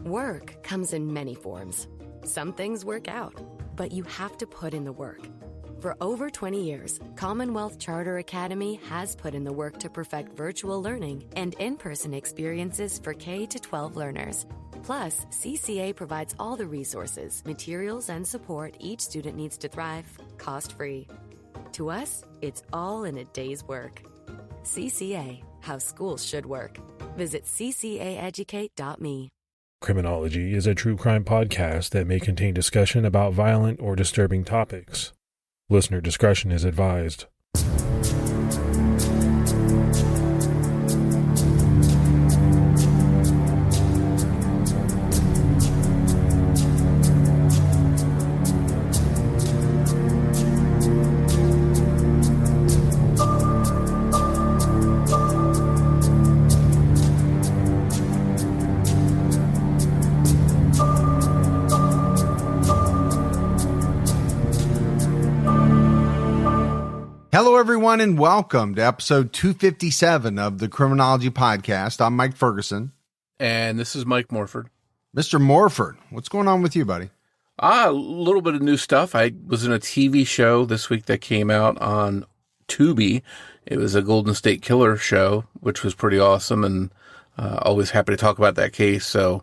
Work comes in many forms. Some things work out, but you have to put in the work. For over 20 years, Commonwealth Charter Academy has put in the work to perfect virtual learning and in-person experiences for K-12 learners. Plus, CCA provides all the resources, materials, and support each student needs to thrive, cost-free. To us, it's all in a day's work. CCA, how schools should work. Visit ccaeducate.me. Criminology is a true crime podcast that may contain discussion about violent or disturbing topics. Listener discretion is advised. Hello, everyone, and welcome to episode 257 of the Criminology podcast. I'm Mike Ferguson. And this is Mike Morford. Mr. Morford, what's going on with you, buddy? A little bit of new stuff. I was in a TV show this week that came out on Tubi. It was a Golden State Killer show, which was pretty awesome, and always happy to talk about that case. So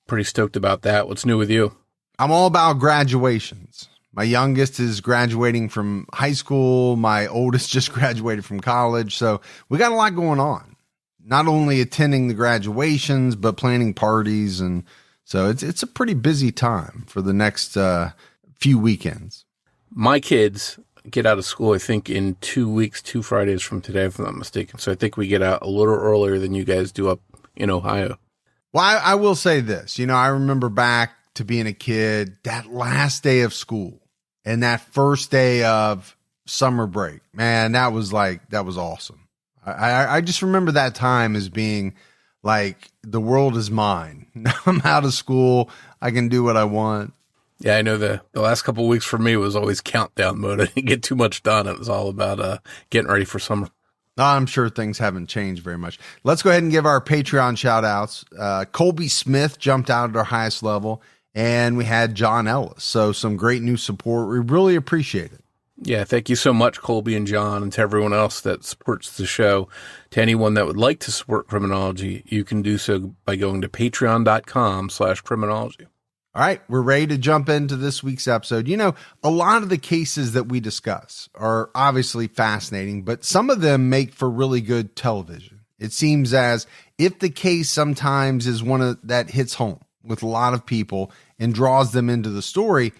pretty stoked about that. What's new with you? I'm all about graduations. My youngest is graduating from high school. My oldest just graduated from college. So we got a lot going on, not only attending the graduations, but planning parties. And so it's a pretty busy time for the next few weekends. My kids get out of school, I think, in 2 weeks, 2 Fridays from today, if I'm not mistaken. So I think we get out a little earlier than you guys do up in Ohio. Well, I will say this. I remember back to being a kid, that last day of school. And that first day of summer break, man, that was awesome. I just remember that time as being like, the world is mine. I'm out of school. I can do what I want. Yeah, I know the last couple of weeks for me was always countdown mode. I didn't get too much done. It was all about getting ready for summer. I'm sure things haven't changed very much. Let's go ahead and give our Patreon shout outs. Colby Smith jumped out at our highest level. And we had John Ellis. So some great new support. We really appreciate it. Yeah, thank you so much, Colby and John, and to everyone else that supports the show. To anyone that would like to support Criminology, you can do so by going to patreon.com/criminology. All right, we're ready to jump into this week's episode. A lot of the cases that we discuss are obviously fascinating, but some of them make for really good television. It seems as if the case sometimes is one that hits home with a lot of people and draws them into the story,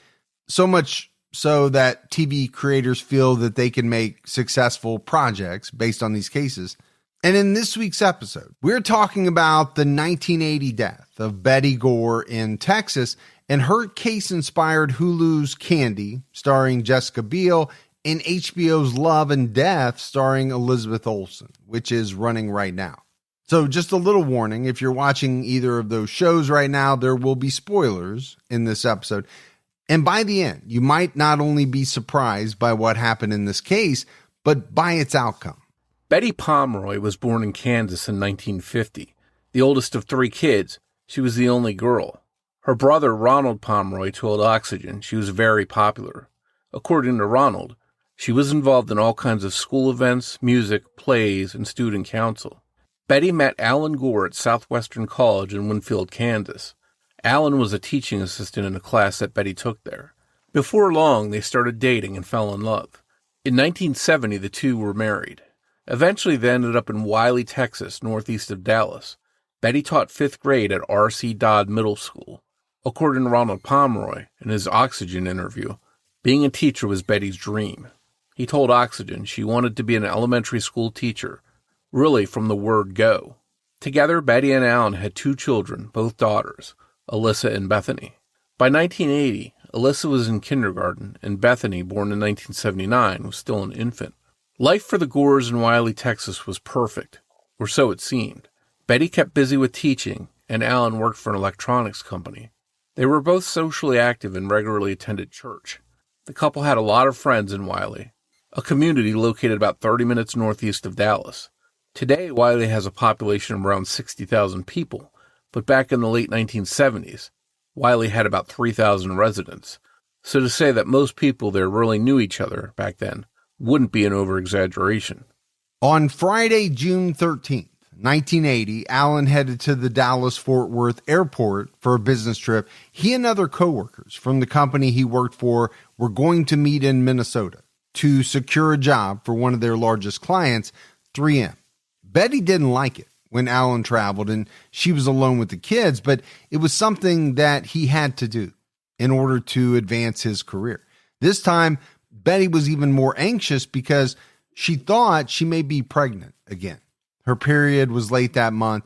so much so that TV creators feel that they can make successful projects based on these cases. And in this week's episode, we're talking about the 1980 death of Betty Gore in Texas, and her case-inspired Hulu's Candy, starring Jessica Biel, and HBO's Love and Death, starring Elizabeth Olsen, which is running right now. So just a little warning, if you're watching either of those shows right now, there will be spoilers in this episode. And by the end, you might not only be surprised by what happened in this case, but by its outcome. Betty Pomeroy was born in Kansas in 1950. The oldest of 3 kids, she was the only girl. Her brother, Ronald Pomeroy, told Oxygen she was very popular. According to Ronald, she was involved in all kinds of school events, music, plays, and student council. Betty met Allan Gore at Southwestern College in Winfield, Kansas. Allan was a teaching assistant in a class that Betty took there. Before long, they started dating and fell in love. In 1970, the two were married. Eventually, they ended up in Wiley, Texas, northeast of Dallas. Betty taught 5th grade at R.C. Dodd Middle School. According to Ronald Pomeroy, in his Oxygen interview, being a teacher was Betty's dream. He told Oxygen she wanted to be an elementary school teacher, really from the word go. Together, Betty and Allan had 2 children, both daughters, Alyssa and Bethany. By 1980, Alyssa was in kindergarten, and Bethany, born in 1979, was still an infant. Life for the Gores in Wiley, Texas was perfect, or so it seemed. Betty kept busy with teaching, and Allan worked for an electronics company. They were both socially active and regularly attended church. The couple had a lot of friends in Wiley, a community located about 30 minutes northeast of Dallas. Today, Wiley has a population of around 60,000 people, but back in the late 1970s, Wiley had about 3,000 residents. So to say that most people there really knew each other back then wouldn't be an over-exaggeration. On Friday, June 13th, 1980, Allan headed to the Dallas-Fort Worth airport for a business trip. He and other coworkers from the company he worked for were going to meet in Minnesota to secure a job for one of their largest clients, 3M. Betty didn't like it when Allan traveled and she was alone with the kids, but it was something that he had to do in order to advance his career. This time, Betty was even more anxious because she thought she may be pregnant again. Her period was late that month.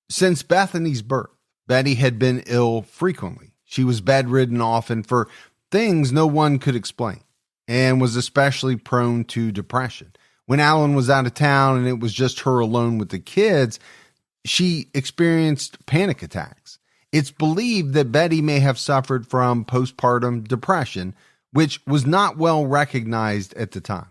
Since Bethany's birth, Betty had been ill frequently. She was bedridden often for things no one could explain and was especially prone to depression. When Allan was out of town and it was just her alone with the kids, she experienced panic attacks. It's believed that Betty may have suffered from postpartum depression, which was not well recognized at the time.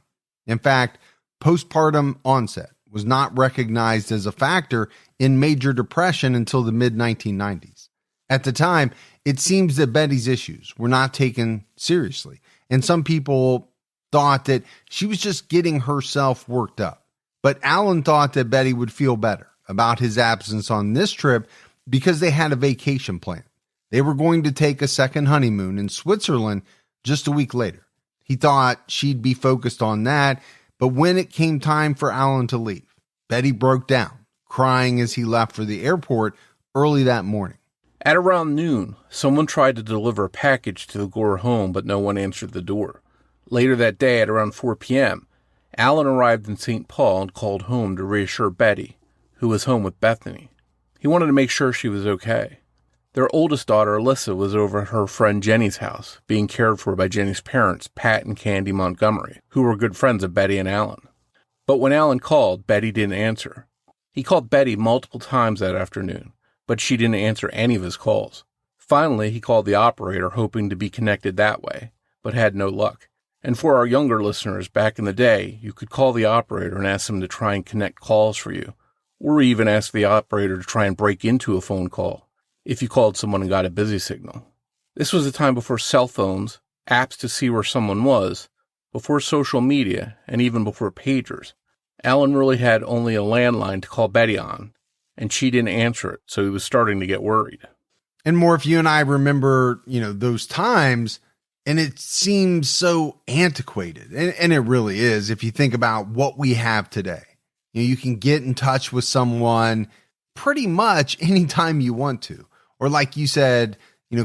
In fact, postpartum onset was not recognized as a factor in major depression until the mid-1990s. At the time, it seems that Betty's issues were not taken seriously, and some people thought that she was just getting herself worked up. But Allan thought that Betty would feel better about his absence on this trip because they had a vacation plan. They were going to take a second honeymoon in Switzerland just a week later. He thought she'd be focused on that, but when it came time for Allan to leave, Betty broke down, crying as he left for the airport early that morning. At around noon, someone tried to deliver a package to the Gore home, but no one answered the door. Later that day, at around 4 p.m., Allan arrived in St. Paul and called home to reassure Betty, who was home with Bethany. He wanted to make sure she was okay. Their oldest daughter, Alyssa, was over at her friend Jenny's house, being cared for by Jenny's parents, Pat and Candy Montgomery, who were good friends of Betty and Allan. But when Allan called, Betty didn't answer. He called Betty multiple times that afternoon, but she didn't answer any of his calls. Finally, he called the operator, hoping to be connected that way, but had no luck. And for our younger listeners, back in the day, you could call the operator and ask them to try and connect calls for you, or even ask the operator to try and break into a phone call if you called someone and got a busy signal. This was a time before cell phones, apps to see where someone was, before social media, and even before pagers. Allan really had only a landline to call Betty on, and she didn't answer it, so he was starting to get worried. And Morf, you and I remember, those times, and it seems so antiquated. And it really is if you think about what we have today. You can get in touch with someone pretty much anytime you want to. Or like you said,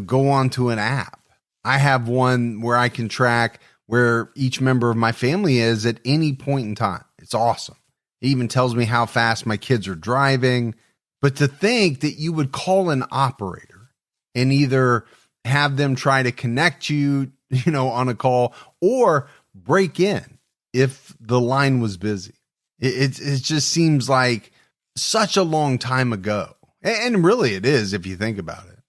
go onto an app. I have one where I can track where each member of my family is at any point in time. It's awesome. It even tells me how fast my kids are driving. But to think that you would call an operator and either have them try to connect you, on a call or break in if the line was busy. It just seems like such a long time ago. And really it is if you think about it.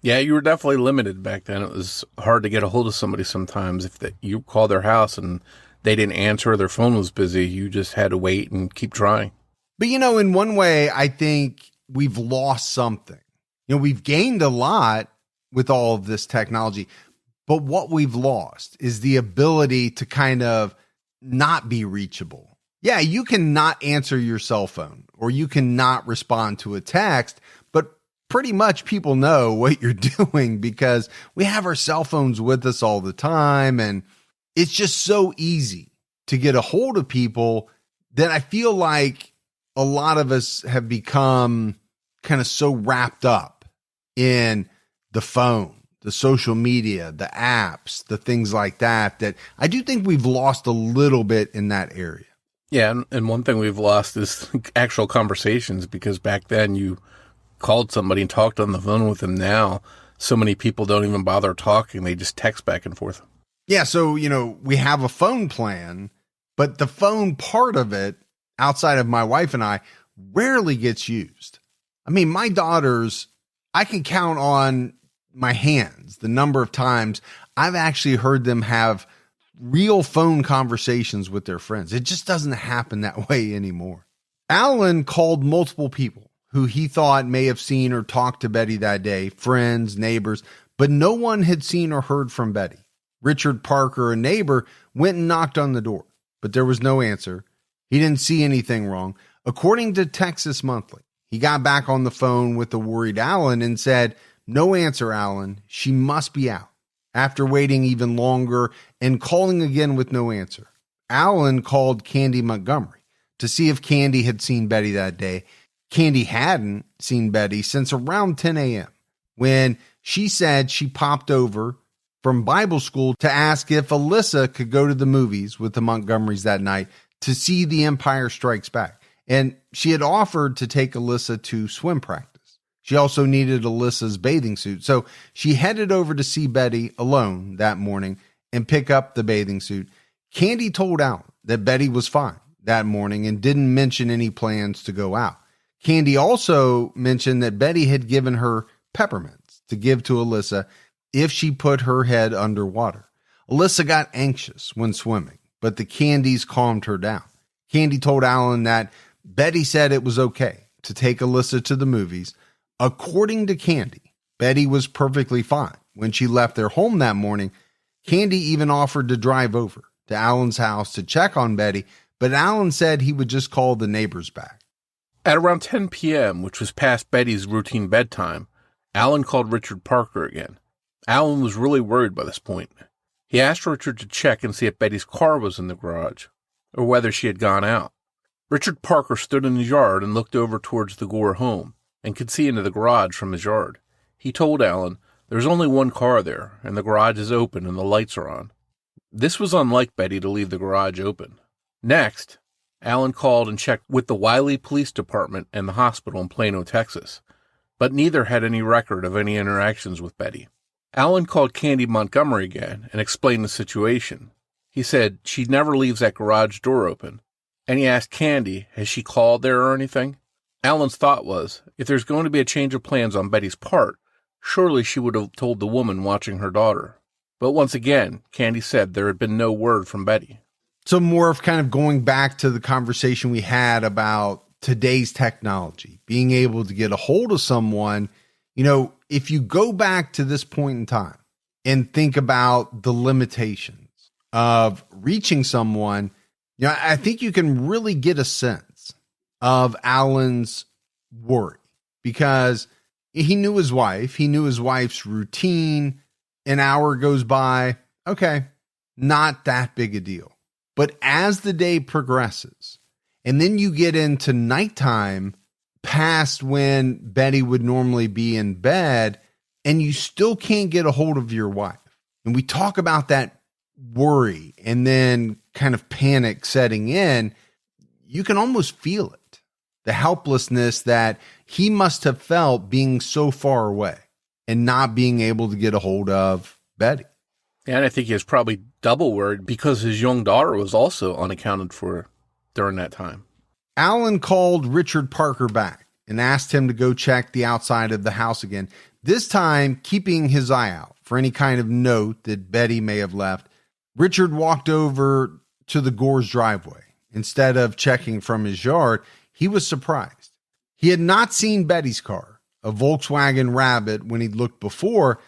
Yeah, you were definitely limited back then. It was hard to get a hold of somebody sometimes. If you called their house and they didn't answer or their phone was busy, you just had to wait and keep trying. But, in one way, I think we've lost something. We've gained a lot with all of this technology, but what we've lost is the ability to kind of not be reachable. Yeah, you can not answer your cell phone or you can not respond to a text, but pretty much people know what you're doing because we have our cell phones with us all the time. And it's just so easy to get a hold of people that I feel like a lot of us have become kind of so wrapped up in the phone, the social media, the apps, the things like that, that I do think we've lost a little bit in that area. Yeah, and one thing we've lost is actual conversations, because back then you called somebody and talked on the phone with them. Now, so many people don't even bother talking. They just text back and forth. Yeah, so, we have a phone plan, but the phone part of it, outside of my wife and I, rarely gets used. I mean, my daughters, I can count on my hands the number of times I've actually heard them have real phone conversations with their friends. It just doesn't happen that way anymore. Allan called multiple people who he thought may have seen or talked to Betty that day, friends, neighbors, but no one had seen or heard from Betty. Richard Parker, a neighbor, went and knocked on the door, but there was no answer. He didn't see anything wrong. According to Texas Monthly, he got back on the phone with the worried Allan and said, "No answer, Allan. She must be out." After waiting even longer and calling again with no answer, Allan called Candy Montgomery to see if Candy had seen Betty that day. Candy hadn't seen Betty since around 10 a.m. when she said she popped over from Bible school to ask if Alyssa could go to the movies with the Montgomerys that night to see The Empire Strikes Back. And she had offered to take Alyssa to swim practice. She also needed Alyssa's bathing suit. So she headed over to see Betty alone that morning and pick up the bathing suit. Candy told Allan that Betty was fine that morning and didn't mention any plans to go out. Candy also mentioned that Betty had given her peppermints to give to Alyssa if she put her head underwater. Alyssa got anxious when swimming, but the candies calmed her down. Candy told Allan that Betty said it was okay to take Alyssa to the movies. According to Candy, Betty was perfectly fine when she left their home that morning. Candy even offered to drive over to Allan's house to check on Betty, but Allan said he would just call the neighbors back. At around 10 p.m., which was past Betty's routine bedtime, Allan called Richard Parker again. Allan was really worried by this point. He asked Richard to check and see if Betty's car was in the garage, or whether she had gone out. Richard Parker stood in his yard and looked over towards the Gore home, and could see into the garage from his yard. He told Allan, "There's only one car there, and the garage is open and the lights are on." This was unlike Betty to leave the garage open. Next, Allan called and checked with the Wiley Police Department and the hospital in Plano, Texas, but neither had any record of any interactions with Betty. Allan called Candy Montgomery again and explained the situation. He said she never leaves that garage door open, and he asked Candy, has she called there or anything? Allan's thought was, if there's going to be a change of plans on Betty's part, surely she would have told the woman watching her daughter. But once again, Candy said there had been no word from Betty. So Morf, kind of going back to the conversation we had about today's technology, being able to get a hold of someone, if you go back to this point in time and think about the limitations of reaching someone, I think you can really get a sense of Allan's worry, because he knew his wife, he knew his wife's routine. An hour goes by. Okay, not that big a deal. But as the day progresses, and then you get into nighttime past when Betty would normally be in bed, and you still can't get a hold of your wife. And we talk about that worry and then kind of panic setting in. You can almost feel it. The helplessness that he must have felt being so far away and not being able to get a hold of Betty. And I think he was probably double worried because his young daughter was also unaccounted for during that time. Allan called Richard Parker back and asked him to go check the outside of the house again, this time keeping his eye out for any kind of note that Betty may have left. Richard walked over to the Gore's driveway. Instead of checking from his yard, he was surprised. He had not seen Betty's car, a Volkswagen Rabbit, when he'd looked before,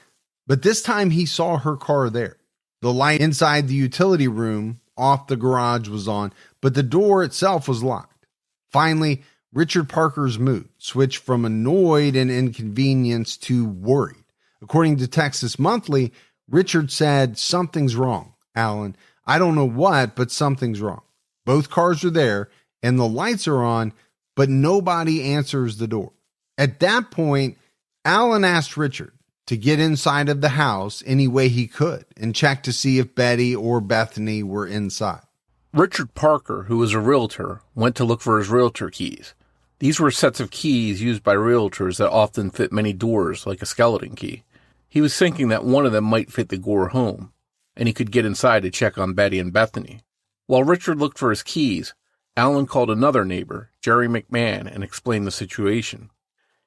but this time he saw her car there. The light inside the utility room off the garage was on, but the door itself was locked. Finally, Richard Parker's mood switched from annoyed and inconvenienced to worried. According to Texas Monthly, Richard said, "Something's wrong, Allan. I don't know what, but something's wrong. Both cars are there and the lights are on, but nobody answers the door." At that point, Allan asked Richard to get inside of the house any way he could and check to see if Betty or Bethany were inside. Richard Parker, who was a realtor, went to look for his realtor keys. These were sets of keys used by realtors that often fit many doors, like a skeleton key. He was thinking that one of them might fit the Gore home, and he could get inside to check on Betty and Bethany. While Richard looked for his keys, Allan called another neighbor, Jerry McMahon, and explained the situation.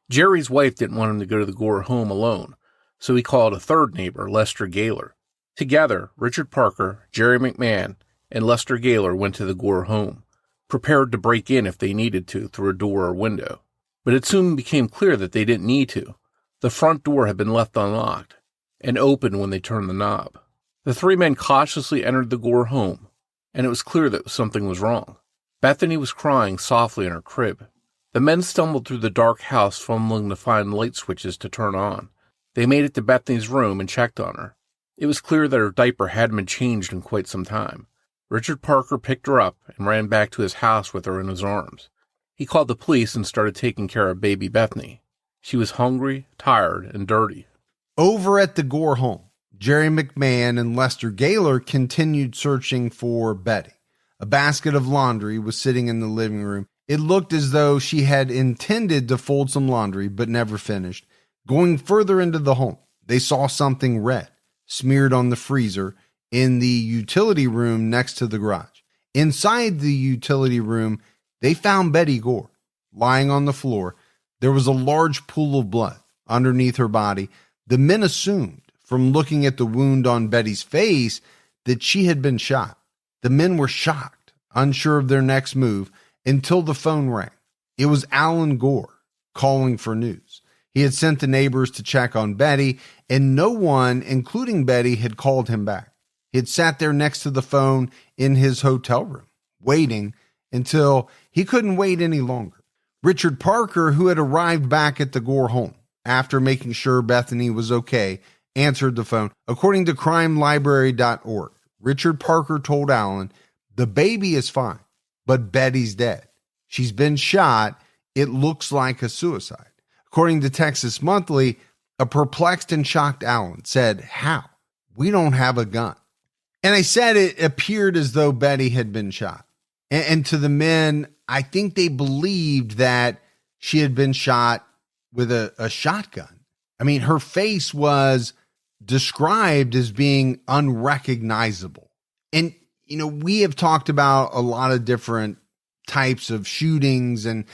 Jerry's wife didn't want him to go to the Gore home alone, so he called a third neighbor, Lester Gaylor. Together, Richard Parker, Jerry McMahon, and Lester Gaylor went to the Gore home, prepared to break in if they needed to through a door or window. But it soon became clear that they didn't need to. The front door had been left unlocked and opened when they turned the knob. The three men cautiously entered the Gore home, and it was clear that something was wrong. Bethany was crying softly in her crib. The men stumbled through the dark house, fumbling to find light switches to turn on. They made it to Bethany's room and checked on her. It was clear that her diaper hadn't been changed in quite some time. Richard Parker picked her up and ran back to his house with her in his arms. He called the police and started taking care of baby Bethany. She was hungry, tired, and dirty. Over at the Gore home, Jerry McMahon and Lester Gaylor continued searching for Betty. A basket of laundry was sitting in the living room. It looked as though she had intended to fold some laundry, but never finished. Going further into the home, they saw something red smeared on the freezer in the utility room next to the garage. Inside the utility room, they found Betty Gore lying on the floor. There was a large pool of blood underneath her body. The men assumed, from looking at the wound on Betty's face, that she had been shot. The men were shocked, unsure of their next move, until the phone rang. It was Allan Gore calling for news. He had sent the neighbors to check on Betty, and no one, including Betty, had called him back. He had sat there next to the phone in his hotel room, waiting until he couldn't wait any longer. Richard Parker, who had arrived back at the Gore home after making sure Bethany was okay, answered the phone. According to crimelibrary.org, Richard Parker told Allan, "The baby is fine, but Betty's dead. She's been shot. It looks like a suicide." According to Texas Monthly, a perplexed and shocked Allan said, "How? We don't have a gun." And I said it appeared as though Betty had been shot. And to the men, I think they believed that she had been shot with a shotgun. I mean, her face was described as being unrecognizable. And, we have talked about a lot of different types of shootings and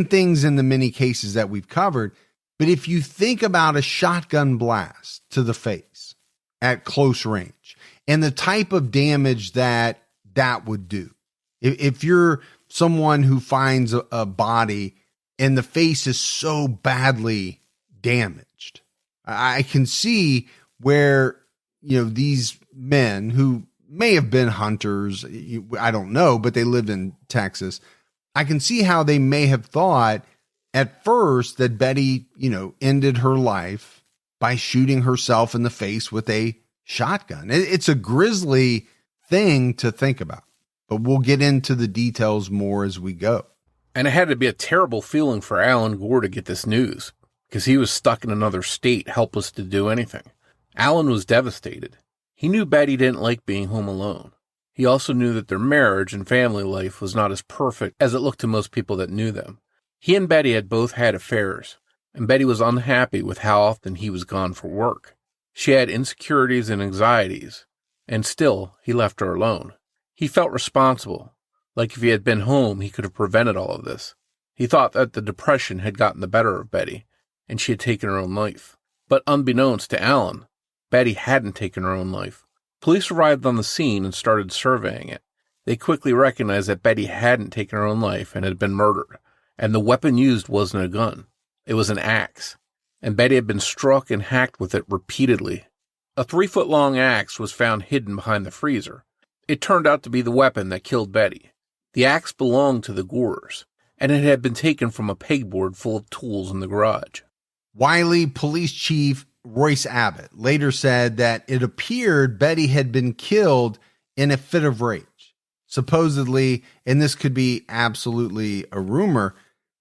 things in the many cases that we've covered. But if you think about a shotgun blast to the face at close range and the type of damage that would do, if you're someone who finds a body and the face is so badly damaged, I can see where, these men who may have been hunters, I don't know, but they lived in Texas. I can see how they may have thought at first that Betty, ended her life by shooting herself in the face with a shotgun. It's a grisly thing to think about, but we'll get into the details more as we go. And it had to be a terrible feeling for Allan Gore to get this news, because he was stuck in another state, helpless to do anything. Allan was devastated. He knew Betty didn't like being home alone. He also knew that their marriage and family life was not as perfect as it looked to most people that knew them. He and Betty had both had affairs, and Betty was unhappy with how often he was gone for work. She had insecurities and anxieties, and still he left her alone. He felt responsible, like if he had been home he could have prevented all of this. He thought that the depression had gotten the better of Betty, and she had taken her own life. But unbeknownst to Allan, Betty hadn't taken her own life. Police arrived on the scene and started surveying it. They quickly recognized that Betty hadn't taken her own life and had been murdered, and the weapon used wasn't a gun. It was an axe, and Betty had been struck and hacked with it repeatedly. A 3-foot-long axe was found hidden behind the freezer. It turned out to be the weapon that killed Betty. The axe belonged to the Gores, and it had been taken from a pegboard full of tools in the garage. Wiley Police Chief Royce Abbott later said that it appeared Betty had been killed in a fit of rage. Supposedly, and this could be absolutely a rumor,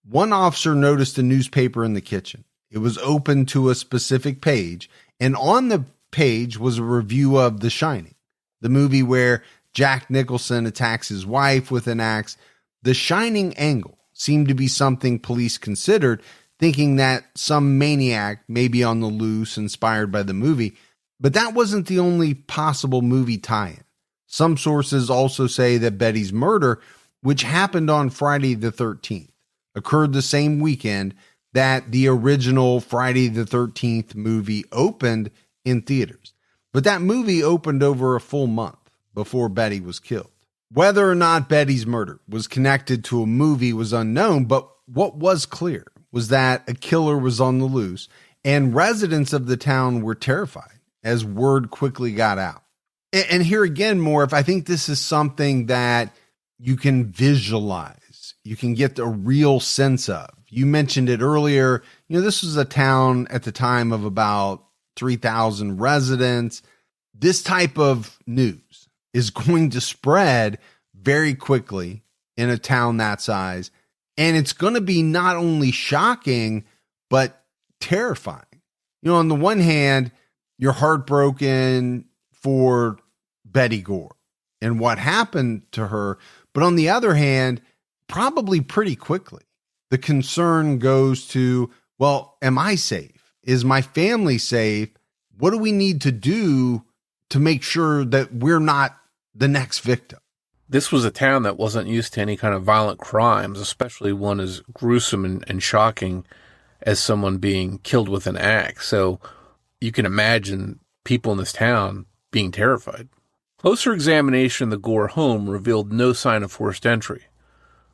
one officer noticed a newspaper in the kitchen. It was open to a specific page, and on the page was a review of The Shining, the movie where Jack Nicholson attacks his wife with an axe. The Shining angle seemed to be something police considered, thinking that some maniac may be on the loose inspired by the movie. But that wasn't the only possible movie tie-in. Some sources also say that Betty's murder, which happened on Friday the 13th, occurred the same weekend that the original Friday the 13th movie opened in theaters. But that movie opened over a full month before Betty was killed. Whether or not Betty's murder was connected to a movie was unknown, but what was clear was that a killer was on the loose, and residents of the town were terrified as word quickly got out. And here again, Morf, I think this is something that you can visualize. You can get a real sense of. You mentioned it earlier. This was a town at the time of about 3,000 residents. This type of news is going to spread very quickly in a town that size. And it's going to be not only shocking, but terrifying. On the one hand, you're heartbroken for Betty Gore and what happened to her. But on the other hand, probably pretty quickly, the concern goes to, well, am I safe? Is my family safe? What do we need to do to make sure that we're not the next victim? This was a town that wasn't used to any kind of violent crimes, especially one as gruesome and shocking as someone being killed with an axe. So you can imagine people in this town being terrified. Closer examination of the Gore home revealed no sign of forced entry.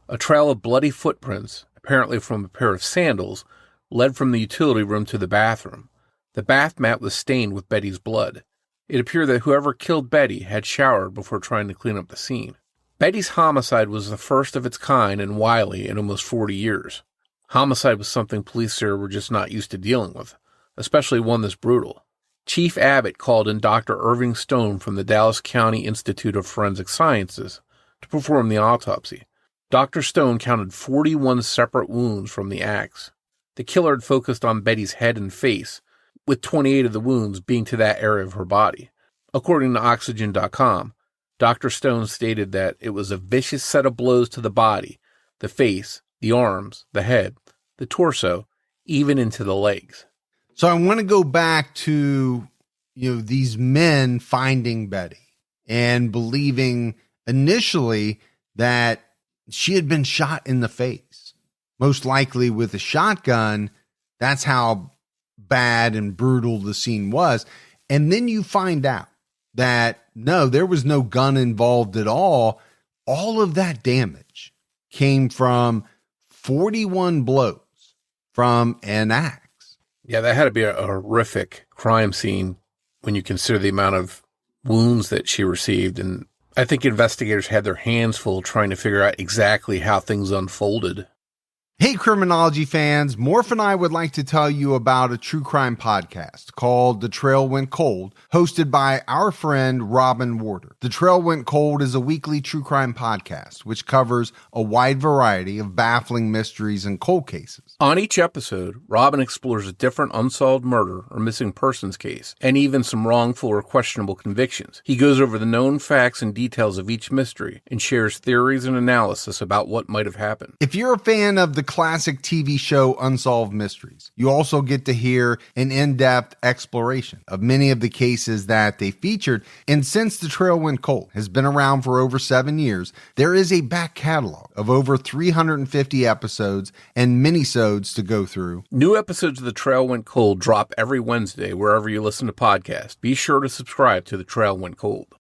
A trail of bloody footprints, apparently from a pair of sandals, led from the utility room to the bathroom. The bath mat was stained with Betty's blood. It appeared that whoever killed Betty had showered before trying to clean up the scene. Betty's homicide was the first of its kind in Wiley in almost 40 years. Homicide was something police there were just not used to dealing with, especially one this brutal. Chief Abbott called in Dr. Irving Stone from the Dallas County Institute of Forensic Sciences to perform the autopsy. Dr. Stone counted 41 separate wounds from the axe. The killer had focused on Betty's head and face, with 28 of the wounds being to that area of her body. According to Oxygen.com, Dr. Stone stated that it was a vicious set of blows to the body, the face, the arms, the head, the torso, even into the legs. So I want to go back to, these men finding Betty and believing initially that she had been shot in the face, most likely with a shotgun. That's how bad and brutal the scene was. And then you find out that no, there was no gun involved at all. All of that damage came from 41 blows from an axe. Yeah, that had to be a horrific crime scene when you consider the amount of wounds that she received. And I think investigators had their hands full trying to figure out exactly how things unfolded. Hey, Criminology fans, Morf and I would like to tell you about a true crime podcast called The Trail Went Cold, hosted by our friend Robin Warder. The Trail Went Cold is a weekly true crime podcast which covers a wide variety of baffling mysteries and cold cases. On each episode, Robin explores a different unsolved murder or missing persons case, and even some wrongful or questionable convictions. He goes over the known facts and details of each mystery and shares theories and analysis about what might have happened. If you're a fan of the classic TV show Unsolved Mysteries, you also get to hear an in-depth exploration of many of the cases that they featured. And since The Trail Went Cold has been around for over 7 years, there is a back catalog of over 350 episodes and minisodes to go through. New episodes of The Trail Went Cold drop every Wednesday wherever you listen to podcasts. Be sure to subscribe to The Trail Went Cold.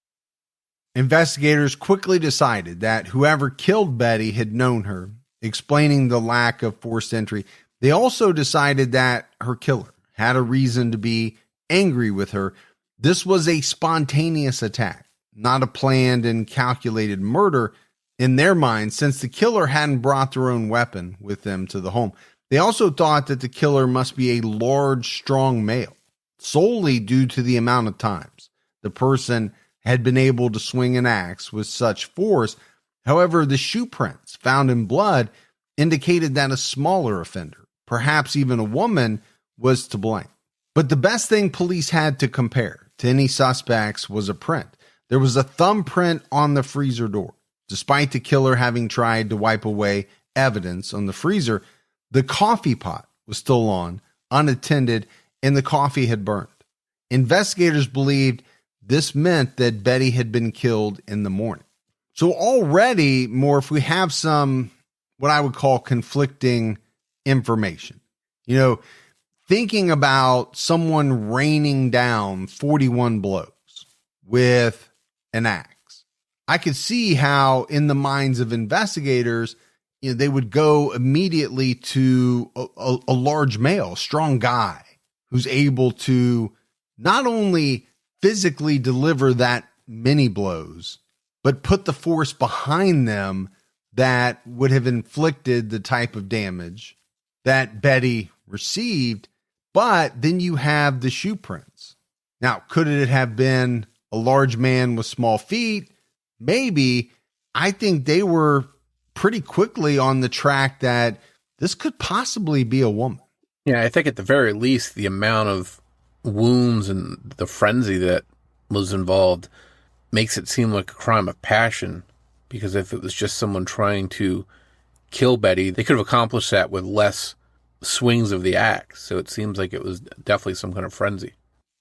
Investigators quickly decided that whoever killed Betty had known her, explaining the lack of forced entry. They also decided that her killer had a reason to be angry with her. This was a spontaneous attack, not a planned and calculated murder in their minds, since the killer hadn't brought their own weapon with them to the home. They also thought that the killer must be a large, strong male, solely due to the amount of times the person had been able to swing an axe with such force. However, the shoe prints found in blood indicated that a smaller offender, perhaps even a woman, was to blame. But the best thing police had to compare to any suspects was a print. There was a thumbprint on the freezer door. Despite the killer having tried to wipe away evidence on the freezer, the coffee pot was still on, unattended, and the coffee had burned. Investigators believed this meant that Betty had been killed in the morning. So already, Morf, we have some, what I would call conflicting information. Thinking about someone raining down 41 blows with an axe, I could see how in the minds of investigators, they would go immediately to a large male, strong guy who's able to not only physically deliver that many blows, but put the force behind them that would have inflicted the type of damage that Betty received. But then you have the shoe prints. Now, could it have been a large man with small feet? Maybe. I think they were pretty quickly on the track that this could possibly be a woman. Yeah, I think at the very least, the amount of wounds and the frenzy that was involved makes it seem like a crime of passion, because if it was just someone trying to kill Betty, they could have accomplished that with less swings of the axe. So it seems like it was definitely some kind of frenzy.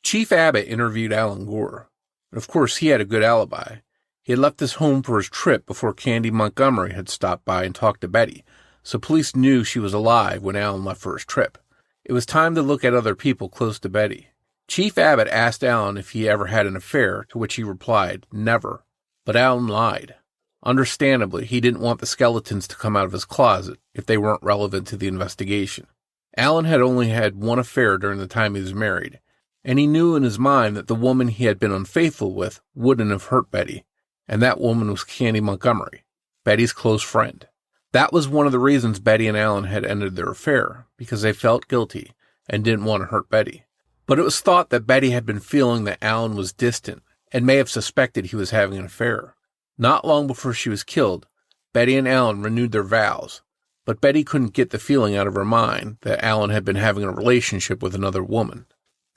Chief Abbott interviewed Allan Gore. And of course, he had a good alibi. He had left his home for his trip before Candy Montgomery had stopped by and talked to Betty, so police knew she was alive when Allan left for his trip. It was time to look at other people close to Betty. Chief Abbott asked Allan if he ever had an affair, to which he replied, never. But Allan lied. Understandably, he didn't want the skeletons to come out of his closet if they weren't relevant to the investigation. Allan had only had one affair during the time he was married, and he knew in his mind that the woman he had been unfaithful with wouldn't have hurt Betty. And that woman was Candy Montgomery, Betty's close friend. That was one of the reasons Betty and Allan had ended their affair, because they felt guilty and didn't want to hurt Betty. But it was thought that Betty had been feeling that Allan was distant and may have suspected he was having an affair. Not long before she was killed, Betty and Allan renewed their vows, but Betty couldn't get the feeling out of her mind that Allan had been having a relationship with another woman.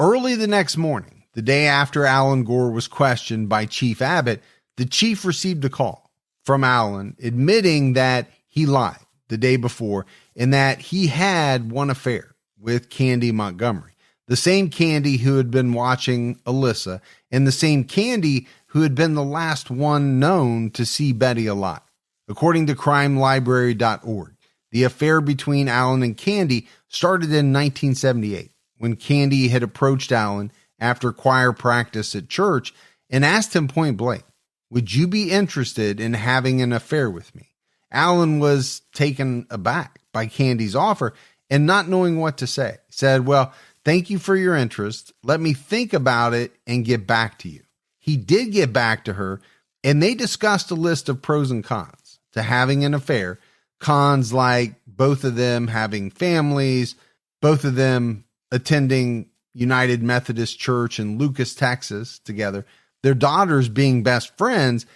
Early the next morning, the day after Allan Gore was questioned by Chief Abbott, the chief received a call from Allan admitting that he lied the day before and that he had one affair with Candy Montgomery, the same Candy who had been watching Alyssa and the same Candy who had been the last one known to see Betty alive. According to crimelibrary.org, the affair between Allan and Candy started in 1978 when Candy had approached Allan after choir practice at church and asked him point blank, "Would you be interested in having an affair with me?" Allan was taken aback by Candy's offer and not knowing what to say, said, "Well, thank you for your interest. Let me think about it and get back to you." He did get back to her, and they discussed a list of pros and cons to having an affair. Cons like both of them having families, both of them attending United Methodist Church in Lucas, Texas together, their daughters being best friends,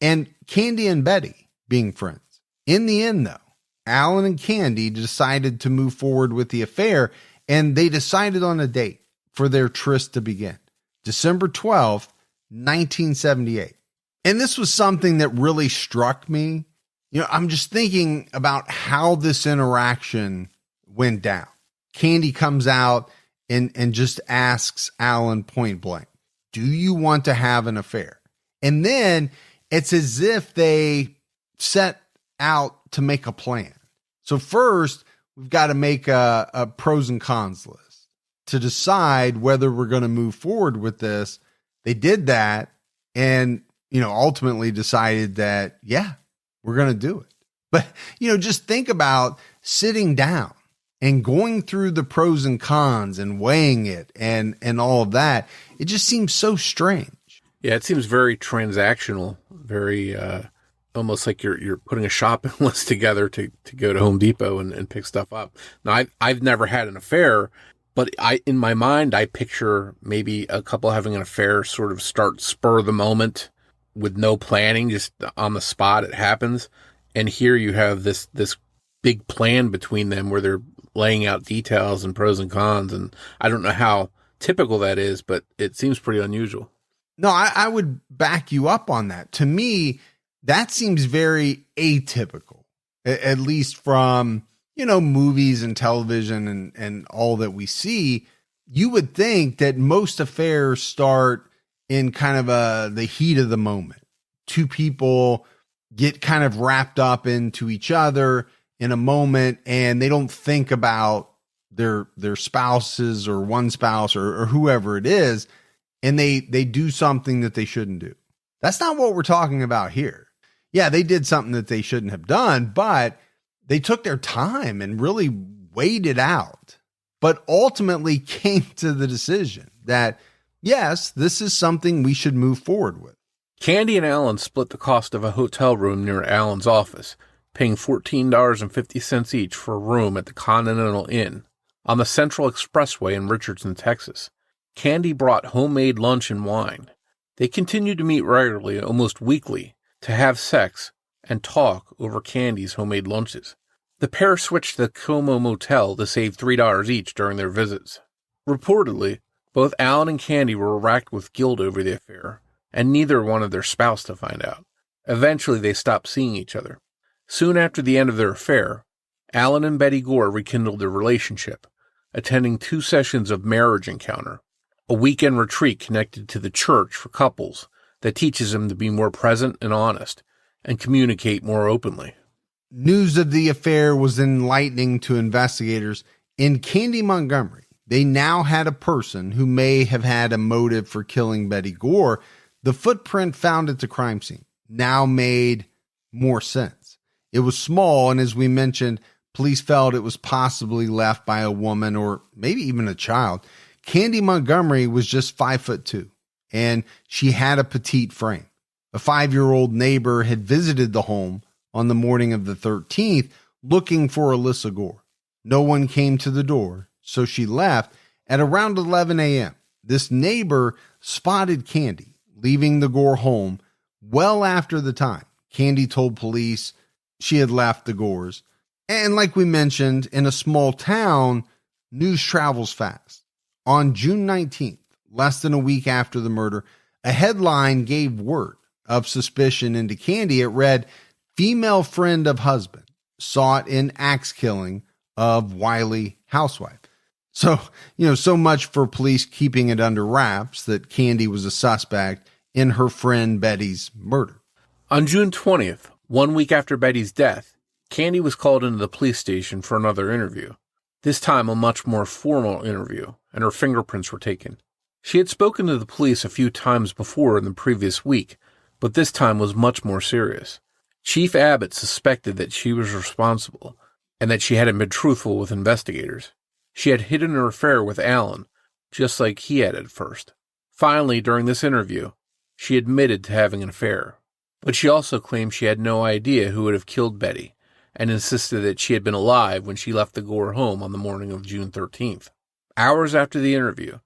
and Candy and Betty being friends. In the end, though, Allan and Candy decided to move forward with the affair, and they decided on a date for their tryst to begin, December 12th, 1978. And this was something that really struck me. I'm just thinking about how this interaction went down. Candy comes out and just asks Allan point blank, "Do you want to have an affair?" And then it's as if they set out to make a plan. So first, we've got to make a pros and cons list to decide whether we're going to move forward with this. They did that and, ultimately decided that, yeah, we're going to do it. But, just think about sitting down and going through the pros and cons and weighing it and all of that. It just seems so strange. Yeah, it seems very transactional, very almost like you're putting a shopping list together to go to Home Depot and pick stuff up. Now, I've never had an affair, but in my mind, I picture maybe a couple having an affair sort of start spur of the moment with no planning, just on the spot, it happens. And here you have this big plan between them where they're laying out details and pros and cons. And I don't know how typical that is, but it seems pretty unusual. No, I would back you up on that. To me, that seems very atypical, at least from, movies and television and all that we see. You would think that most affairs start in kind of the heat of the moment. Two people get kind of wrapped up into each other in a moment, and they don't think about their spouses or one spouse or whoever it is, and they do something that they shouldn't do. That's not what we're talking about here. Yeah, they did something that they shouldn't have done, but They took their time and really weighed it out, but ultimately came to the decision that, yes, this is something we should move forward with. Candy and Allan split the cost of a hotel room near Allan's office, paying $14.50 each for a room at the Continental Inn on the Central Expressway in Richardson, Texas. Candy brought homemade lunch and wine. They continued to meet regularly, almost weekly, to have sex and talk over Candy's homemade lunches. The pair switched to the Como Motel to save $3 each during their visits. Reportedly, both Allan and Candy were racked with guilt over the affair, and neither wanted their spouse to find out. Eventually, they stopped seeing each other. Soon after the end of their affair, Allan and Betty Gore rekindled their relationship, attending 2 sessions of marriage encounter, a weekend retreat connected to the church for couples that teaches them to be more present and honest and communicate more openly. News of the affair was enlightening to investigators. In Candy Montgomery, they now had a person who may have had a motive for killing Betty Gore. The footprint found at the crime scene now made more sense. It was small, and as we mentioned, police felt it was possibly left by a woman or maybe even a child. Candy Montgomery was just 5'2", and she had a petite frame. A 5-year-old neighbor had visited the home on the morning of the 13th looking for Alyssa Gore. No one came to the door, so she left. At around 11 a.m., this neighbor spotted Candy leaving the Gore home well after the time Candy told police she had left the Gores. And like we mentioned, in a small town, news travels fast. On June 19th, less than a week after the murder, a headline gave word of suspicion into Candy. It read, "Female friend of husband sought in axe killing of wily housewife." So, so much for police keeping it under wraps that Candy was a suspect in her friend Betty's murder. On June 20th, 1 week after Betty's death, Candy was called into the police station for another interview. This time a much more formal interview, and her fingerprints were taken. She had spoken to the police a few times before in the previous week, but this time was much more serious. Chief Abbott suspected that she was responsible, and that she hadn't been truthful with investigators. She had hidden her affair with Allan, just like he had at first. Finally, during this interview, she admitted to having an affair, but she also claimed she had no idea who would have killed Betty, and insisted that she had been alive when she left the Gore home on the morning of June 13th. Hours after the interview,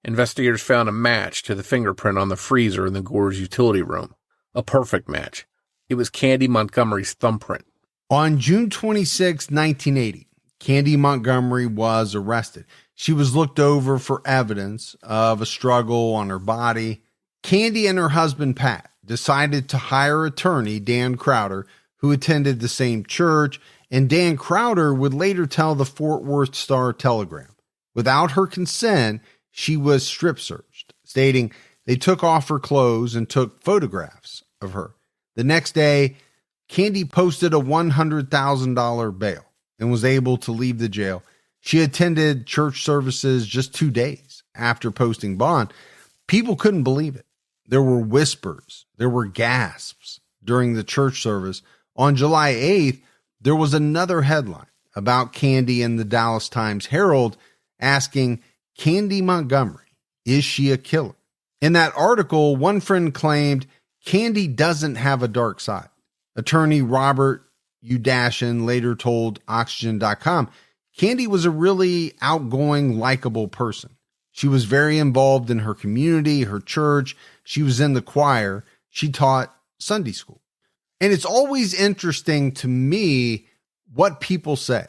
investigators found a match to the fingerprint on the freezer in the Gore's utility room. A perfect match. It was Candy Montgomery's thumbprint. On June 26, 1980, Candy Montgomery was arrested. She was looked over for evidence of a struggle on her body. Candy and her husband, Pat, decided to hire attorney Dan Crowder, who attended the same church, and Dan Crowder would later tell the Fort Worth Star-Telegram. Without her consent, she was strip searched, stating they took off her clothes and took photographs of her. The next day, Candy posted a $100,000 bail and was able to leave the jail. She attended church services just 2 days after posting bond. People couldn't believe it. There were whispers, there were gasps during the church service. On July 8th, there was another headline about Candy in the Dallas Times-Herald asking, "Candy Montgomery, is she a killer?" In that article, one friend claimed Candy doesn't have a dark side. Attorney Robert Udashin later told Oxygen.com, Candy was a really outgoing, likable person. She was very involved in her community, her church. She was in the choir. She taught Sunday school. And it's always interesting to me what people say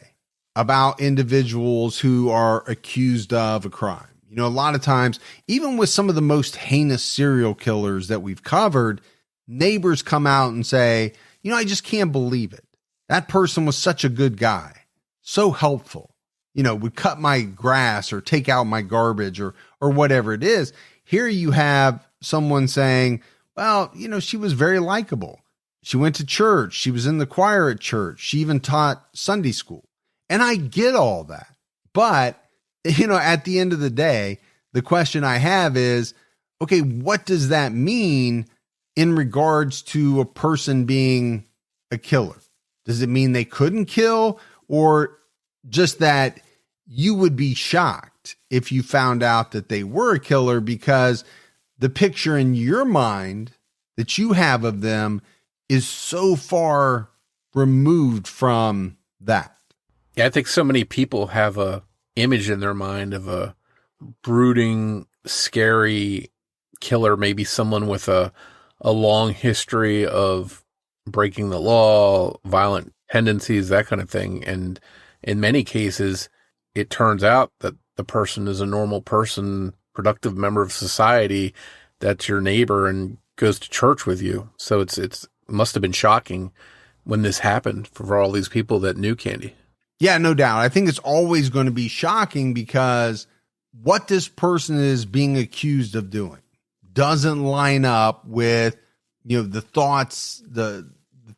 about individuals who are accused of a crime. A lot of times, even with some of the most heinous serial killers that we've covered, neighbors come out and say, I just can't believe it. That person was such a good guy, so helpful, would cut my grass or take out my garbage or whatever it is. Here you have someone saying, well, she was very likable. She went to church. She was in the choir at church. She even taught Sunday school. And I get all that. But, at the end of the day, the question I have is, okay, what does that mean in regards to a person being a killer? Does it mean they couldn't kill, or just that you would be shocked if you found out that they were a killer because the picture in your mind that you have of them is so far removed from that? Yeah, I think so many people have a image in their mind of a brooding, scary killer, maybe someone with a long history of breaking the law, violent tendencies, that kind of thing. And in many cases, it turns out that the person is a normal person, productive member of society, that's your neighbor and goes to church with you. So it must have been shocking when this happened for all these people that knew Candy. Yeah, no doubt. I think it's always going to be shocking because what this person is being accused of doing doesn't line up with, the thoughts, the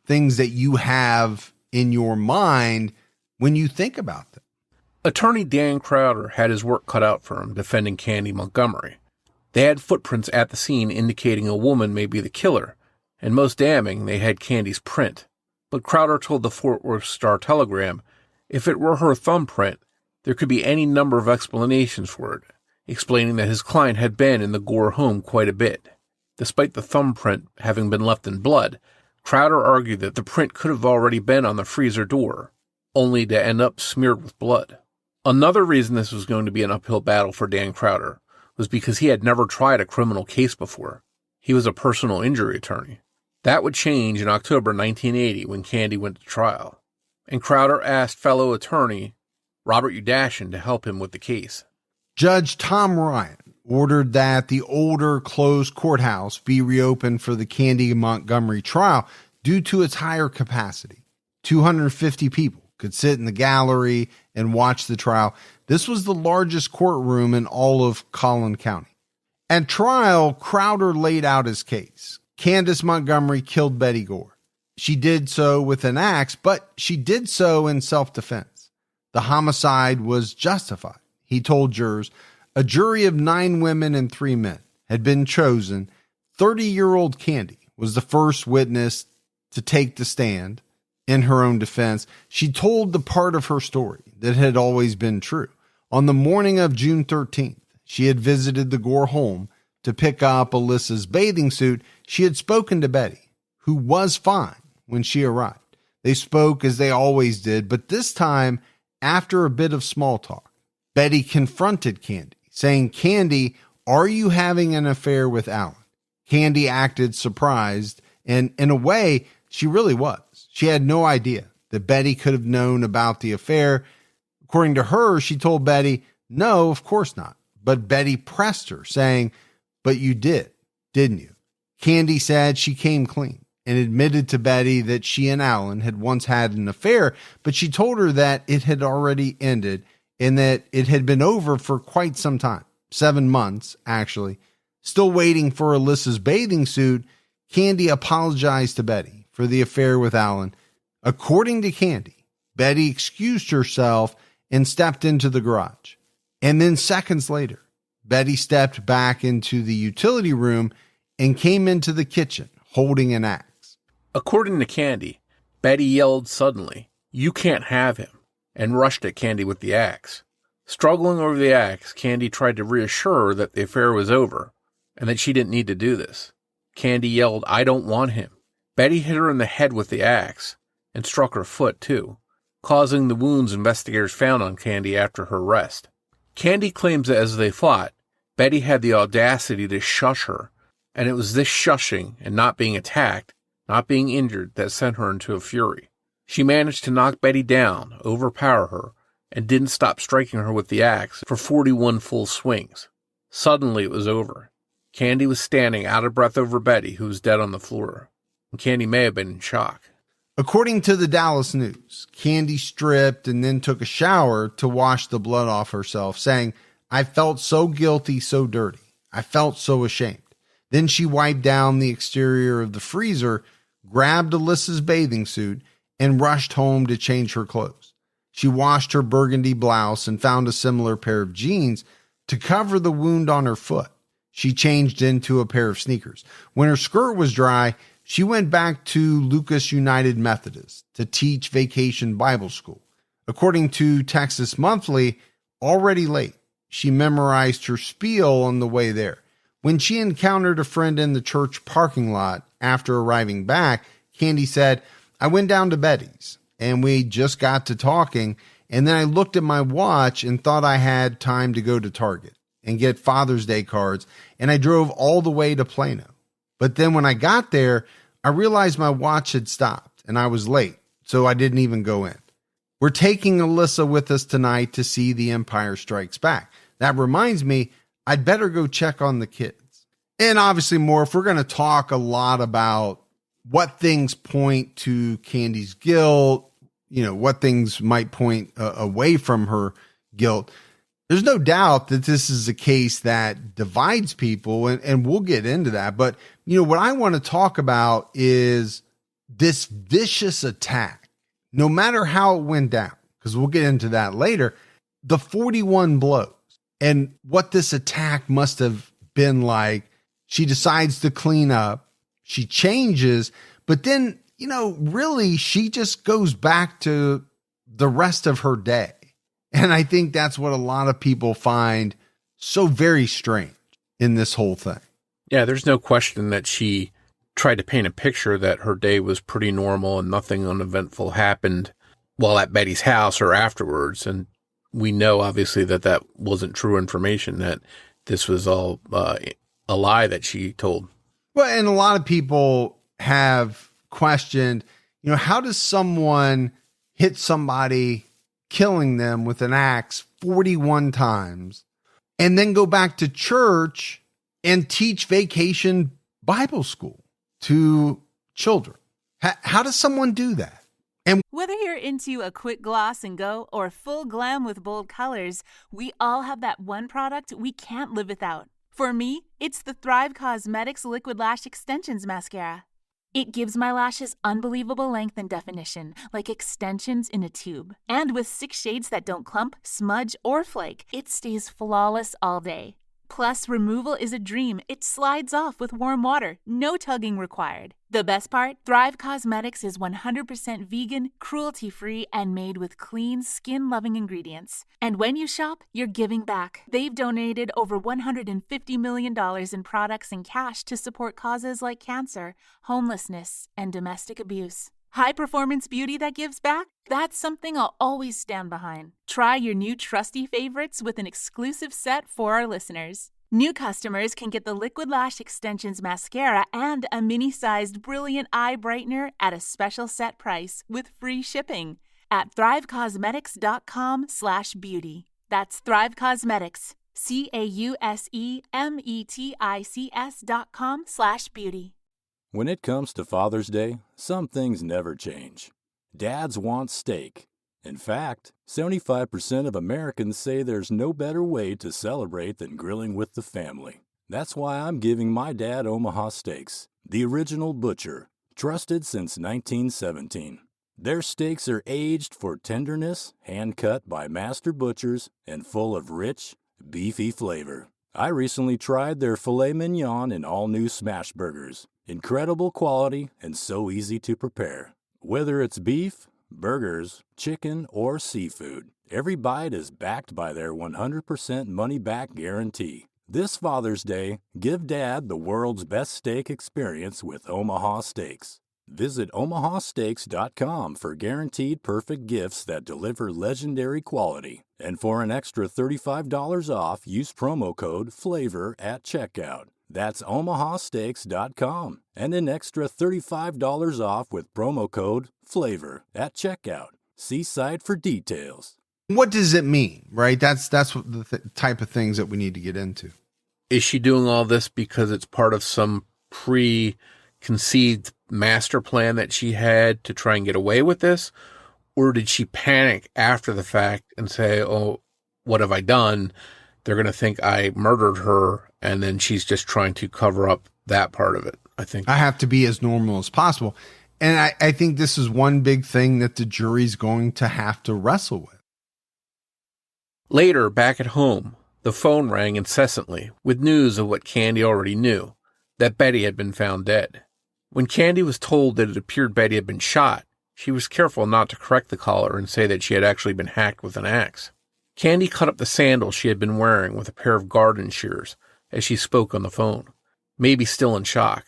things that you have in your mind when you think about them. Attorney Dan Crowder had his work cut out for him defending Candy Montgomery. They had footprints at the scene indicating a woman may be the killer, and most damning, they had Candy's print. But Crowder told the Fort Worth Star-Telegram if it were her thumbprint, there could be any number of explanations for it, explaining that his client had been in the Gore home quite a bit. Despite the thumbprint having been left in blood, Crowder argued that the print could have already been on the freezer door, only to end up smeared with blood. Another reason this was going to be an uphill battle for Dan Crowder was because he had never tried a criminal case before. He was a personal injury attorney. That would change in October 1980 when Candy went to trial, and Crowder asked fellow attorney Robert Udashin to help him with the case. Judge Tom Ryan ordered that the older closed courthouse be reopened for the Candy Montgomery trial due to its higher capacity. 250 people could sit in the gallery and watch the trial. This was the largest courtroom in all of Collin County. At trial, Crowder laid out his case. Candace Montgomery killed Betty Gore. She did so with an axe, but she did so in self-defense. The homicide was justified. He told jurors a jury of 9 women and 3 men had been chosen. 30-year-old Candy was the first witness to take the stand. In her own defense, she told the part of her story that had always been true. On the morning of June 13th, she had visited the Gore home to pick up Alyssa's bathing suit. She had spoken to Betty, who was fine when she arrived. They spoke as they always did, but this time, after a bit of small talk, Betty confronted Candy, saying, "Candy, are you having an affair with Allan?" Candy acted surprised, and in a way, she really was. She had no idea that Betty could have known about the affair. According to her, she told Betty, "No, of course not." But Betty pressed her, saying, "But you did, didn't you?" Candy said she came clean and admitted to Betty that she and Allan had once had an affair, but she told her that it had already ended and that it had been over for quite some time, 7 months, actually. Still waiting for Alyssa's bathing suit, Candy apologized to Betty for the affair with Allan. According to Candy, Betty excused herself and stepped into the garage. And then seconds later, Betty stepped back into the utility room and came into the kitchen holding an axe. According to Candy, Betty yelled suddenly, "You can't have him," and rushed at Candy with the axe. Struggling over the axe, Candy tried to reassure her that the affair was over and that she didn't need to do this. Candy yelled, "I don't want him." Betty hit her in the head with the axe and struck her foot too, causing the wounds investigators found on Candy after her arrest. Candy claims that as they fought, Betty had the audacity to shush her, and it was this shushing and not being attacked, not being injured, that sent her into a fury. She managed to knock Betty down, overpower her, and didn't stop striking her with the axe for 41 full swings. Suddenly it was over. Candy was standing out of breath over Betty, who was dead on the floor, and Candy may have been in shock. According to the Dallas News, Candy stripped and then took a shower to wash the blood off herself, saying, "I felt so guilty, so dirty. I felt so ashamed." Then she wiped down the exterior of the freezer, grabbed Alyssa's bathing suit, and rushed home to change her clothes. She washed her burgundy blouse and found a similar pair of jeans to cover the wound on her foot. She changed into a pair of sneakers. When her skirt was dry, She went back to Lucas United Methodist to teach vacation Bible school. According to Texas Monthly, already late, she memorized her spiel on the way there. When she encountered a friend in the church parking lot after arriving back, Candy said, "I went down to Betty's and we just got to talking, and then I looked at my watch and thought I had time to go to Target and get Father's Day cards, and I drove all the way to Plano. But then when I got there, I realized my watch had stopped and I was late, so I didn't even go in. We're taking Alyssa with us tonight to see The Empire Strikes Back. That reminds me, I'd better go check on the kids." And obviously more, if we're going to talk a lot about what things point to Candy's guilt, what things might point away from her guilt, there's no doubt that this is a case that divides people, and we'll get into that. But, what I want to talk about is this vicious attack, no matter how it went down, because we'll get into that later, the 41 blows and what this attack must have been like. She decides to clean up, she changes, but then, really she just goes back to the rest of her day. And I think that's what a lot of people find so very strange in this whole thing. Yeah, there's no question that she tried to paint a picture that her day was pretty normal and nothing uneventful happened while at Betty's house or afterwards. And we know, obviously, that wasn't true information, that this was all a lie that she told. Well, and a lot of people have questioned, how does someone hit somebody, killing them with an axe 41 times, and then go back to church and teach vacation Bible school to children? How does someone do that? And whether you're into a quick gloss and go or full glam with bold colors, we all have that one product we can't live without. For me, it's the Thrive Cosmetics Liquid Lash Extensions Mascara. It gives my lashes unbelievable length and definition, like extensions in a tube. And with 6 shades that don't clump, smudge, or flake, it stays flawless all day. Plus, removal is a dream. It slides off with warm water, no tugging required. The best part? Thrive Cosmetics is 100% vegan, cruelty-free, and made with clean, skin-loving ingredients. And when you shop, you're giving back. They've donated over $150 million in products and cash to support causes like cancer, homelessness, and domestic abuse. High-performance beauty that gives back? That's something I'll always stand behind. Try your new trusty favorites with an exclusive set for our listeners. New customers can get the Liquid Lash Extensions Mascara and a mini-sized Brilliant Eye Brightener at a special set price with free shipping at thrivecosmetics.com/beauty. That's Thrive Cosmetics, CAUSEMETICS.com/beauty. When it comes to Father's Day, some things never change. Dads want steak. In fact, 75% of Americans say there's no better way to celebrate than grilling with the family. That's why I'm giving my dad Omaha Steaks, the original butcher, trusted since 1917. Their steaks are aged for tenderness, hand-cut by master butchers, and full of rich, beefy flavor. I recently tried their filet mignon and all-new smash burgers. Incredible quality and so easy to prepare. Whether it's beef, burgers, chicken, or seafood, every bite is backed by their 100% money-back guarantee. This Father's Day, give Dad the world's best steak experience with Omaha Steaks. Visit omahasteaks.com for guaranteed perfect gifts that deliver legendary quality. And for an extra $35 off, use promo code FLAVOR at checkout. That's omahasteaks.com, and an extra $35 off with promo code FLAVOR at checkout. See site for details. what does it mean, right? That's what the type of things that we need to get into. Is she doing all this because it's part of some preconceived master plan that she had to try and get away with this? Or did she panic after the fact and say, oh, what have I done? They're going to think I murdered her. And then she's just trying to cover up that part of it. I have to be as normal as possible. And I think this is one big thing that the jury's going to have to wrestle with. Later, back at home, the phone rang incessantly with news of what Candy already knew, that Betty had been found dead. When Candy was told that it appeared Betty had been shot, she was careful not to correct the caller and say that she had actually been hacked with an axe. Candy cut up the sandal she had been wearing with a pair of garden shears as she spoke on the phone, maybe still in shock.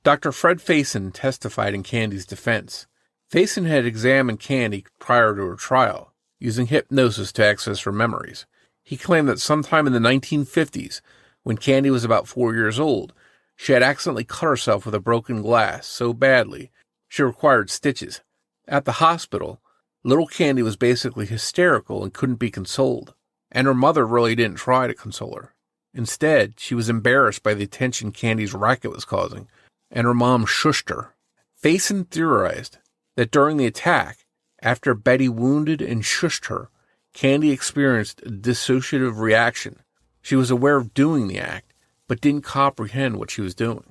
Dr. Fred Faison testified in Candy's defense. Faison had examined Candy prior to her trial, using hypnosis to access her memories. He claimed that sometime in the 1950s, when Candy was about 4 years old, she had accidentally cut herself with a broken glass so badly she required stitches. At the hospital, little Candy was basically hysterical and couldn't be consoled, and her mother really didn't try to console her. Instead, she was embarrassed by the attention Candy's racket was causing, and her mom shushed her. Faison theorized that during the attack, after Betty wounded and shushed her, Candy experienced a dissociative reaction. She was aware of doing the act, but didn't comprehend what she was doing.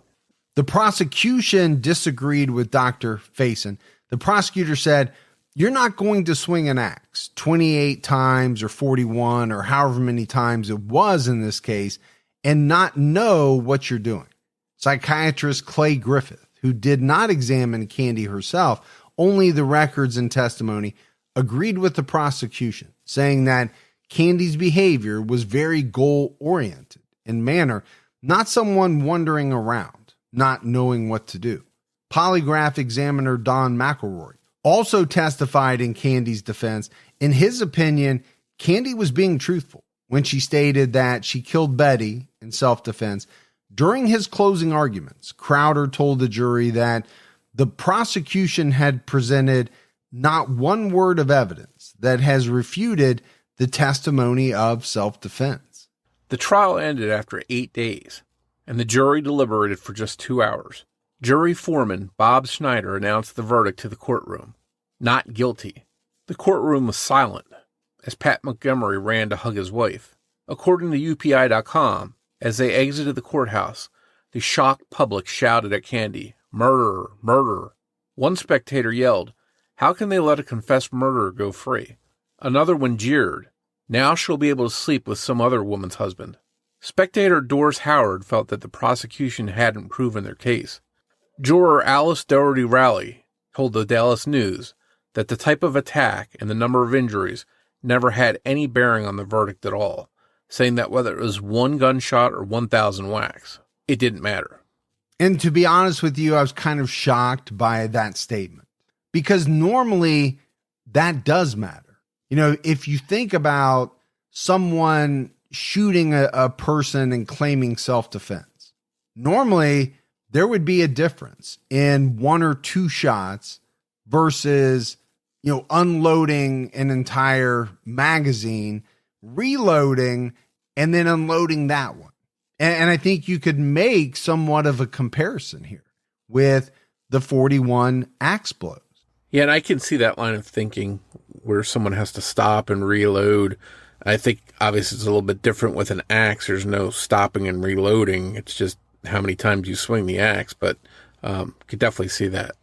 The prosecution disagreed with Dr. Faison. The prosecutor said, "You're not going to swing an axe 28 times or 41 or however many times it was in this case and not know what you're doing." Psychiatrist Clay Griffith, who did not examine Candy herself, only the records and testimony, agreed with the prosecution, saying that Candy's behavior was very goal-oriented in manner, not someone wandering around, not knowing what to do. Polygraph examiner Don McElroy also testified in Candy's defense. In his opinion, Candy was being truthful when she stated that she killed Betty in self-defense. During his closing arguments, Crowder told the jury that the prosecution had presented not one word of evidence that has refuted the testimony of self-defense. The trial ended after 8 days, and the jury deliberated for just 2 hours. Jury foreman Bob Schneider announced the verdict to the courtroom: not guilty. The courtroom was silent as Pat Montgomery ran to hug his wife. According to UPI.com, as they exited the courthouse, the shocked public shouted at Candy, "Murderer, murderer." One spectator yelled, "How can they let a confessed murderer go free?" Another one jeered, "Now she'll be able to sleep with some other woman's husband." Spectator Doris Howard felt that the prosecution hadn't proven their case. Juror Alice Doherty Rowley told the Dallas News that the type of attack and the number of injuries never had any bearing on the verdict at all, saying that whether it was one gunshot or 1,000 whacks, it didn't matter. And to be honest with you, I was kind of shocked by that statement because normally that does matter. You know, if you think about someone shooting a person and claiming self-defense, normally there would be a difference in 1 or 2 shots versus, unloading an entire magazine, reloading, and then unloading that one. And I think you could make somewhat of a comparison here with the 41 axe blows. Yeah, and I can see that line of thinking where someone has to stop and reload. I think obviously it's a little bit different with an axe. There's no stopping and reloading. It's just how many times you swing the axe, but could definitely see that.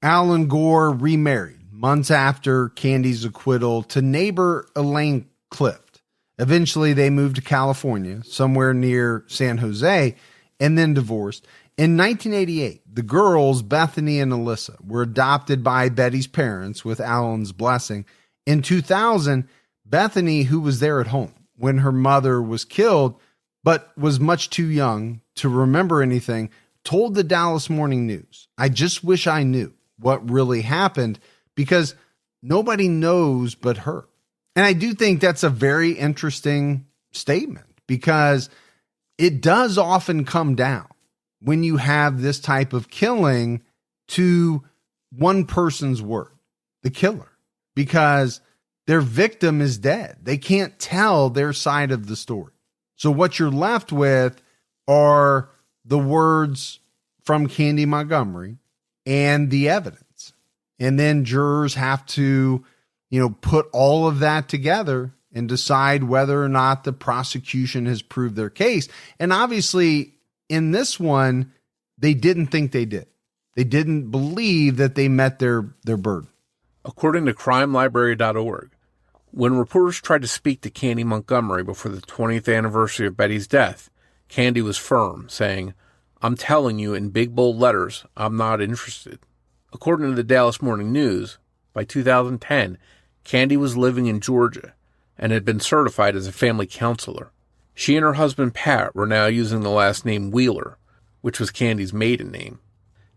Allan Gore remarried months after Candy's acquittal to neighbor Elaine Clift. Eventually, they moved to California, somewhere near San Jose, and then divorced. In 1988, the girls, Bethany and Alyssa, were adopted by Betty's parents with Allan's blessing. In 2000, Bethany, who was there at home when her mother was killed, but was much too young to remember anything, told the Dallas Morning News, "I just wish I knew what really happened because nobody knows but her." And I do think that's a very interesting statement because it does often come down when you have this type of killing to one person's word, the killer, because their victim is dead. They can't tell their side of the story. So what you're left with are the words from Candy Montgomery and the evidence. And then jurors have to, put all of that together and decide whether or not the prosecution has proved their case. And obviously in this one, they didn't think they did. They didn't believe that they met their burden. According to crimelibrary.org, when reporters tried to speak to Candy Montgomery before the 20th anniversary of Betty's death, Candy was firm, saying, I'm telling you in big bold letters, I'm not interested. According to the Dallas Morning News, by 2010, Candy was living in Georgia and had been certified as a family counselor. She and her husband Pat were now using the last name Wheeler, which was Candy's maiden name.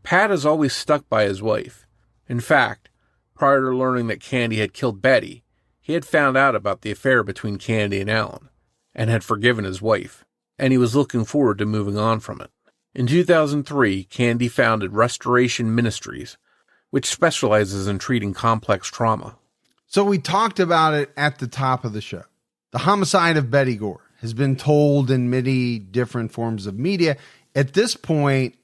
Pat has always stuck by his wife. In fact, prior to learning that Candy had killed Betty, he had found out about the affair between Candy and Allan, and had forgiven his wife, and he was looking forward to moving on from it. In 2003, Candy founded Restoration Ministries, which specializes in treating complex trauma. So we talked about it at the top of the show. The homicide of Betty Gore has been told in many different forms of media. At this point,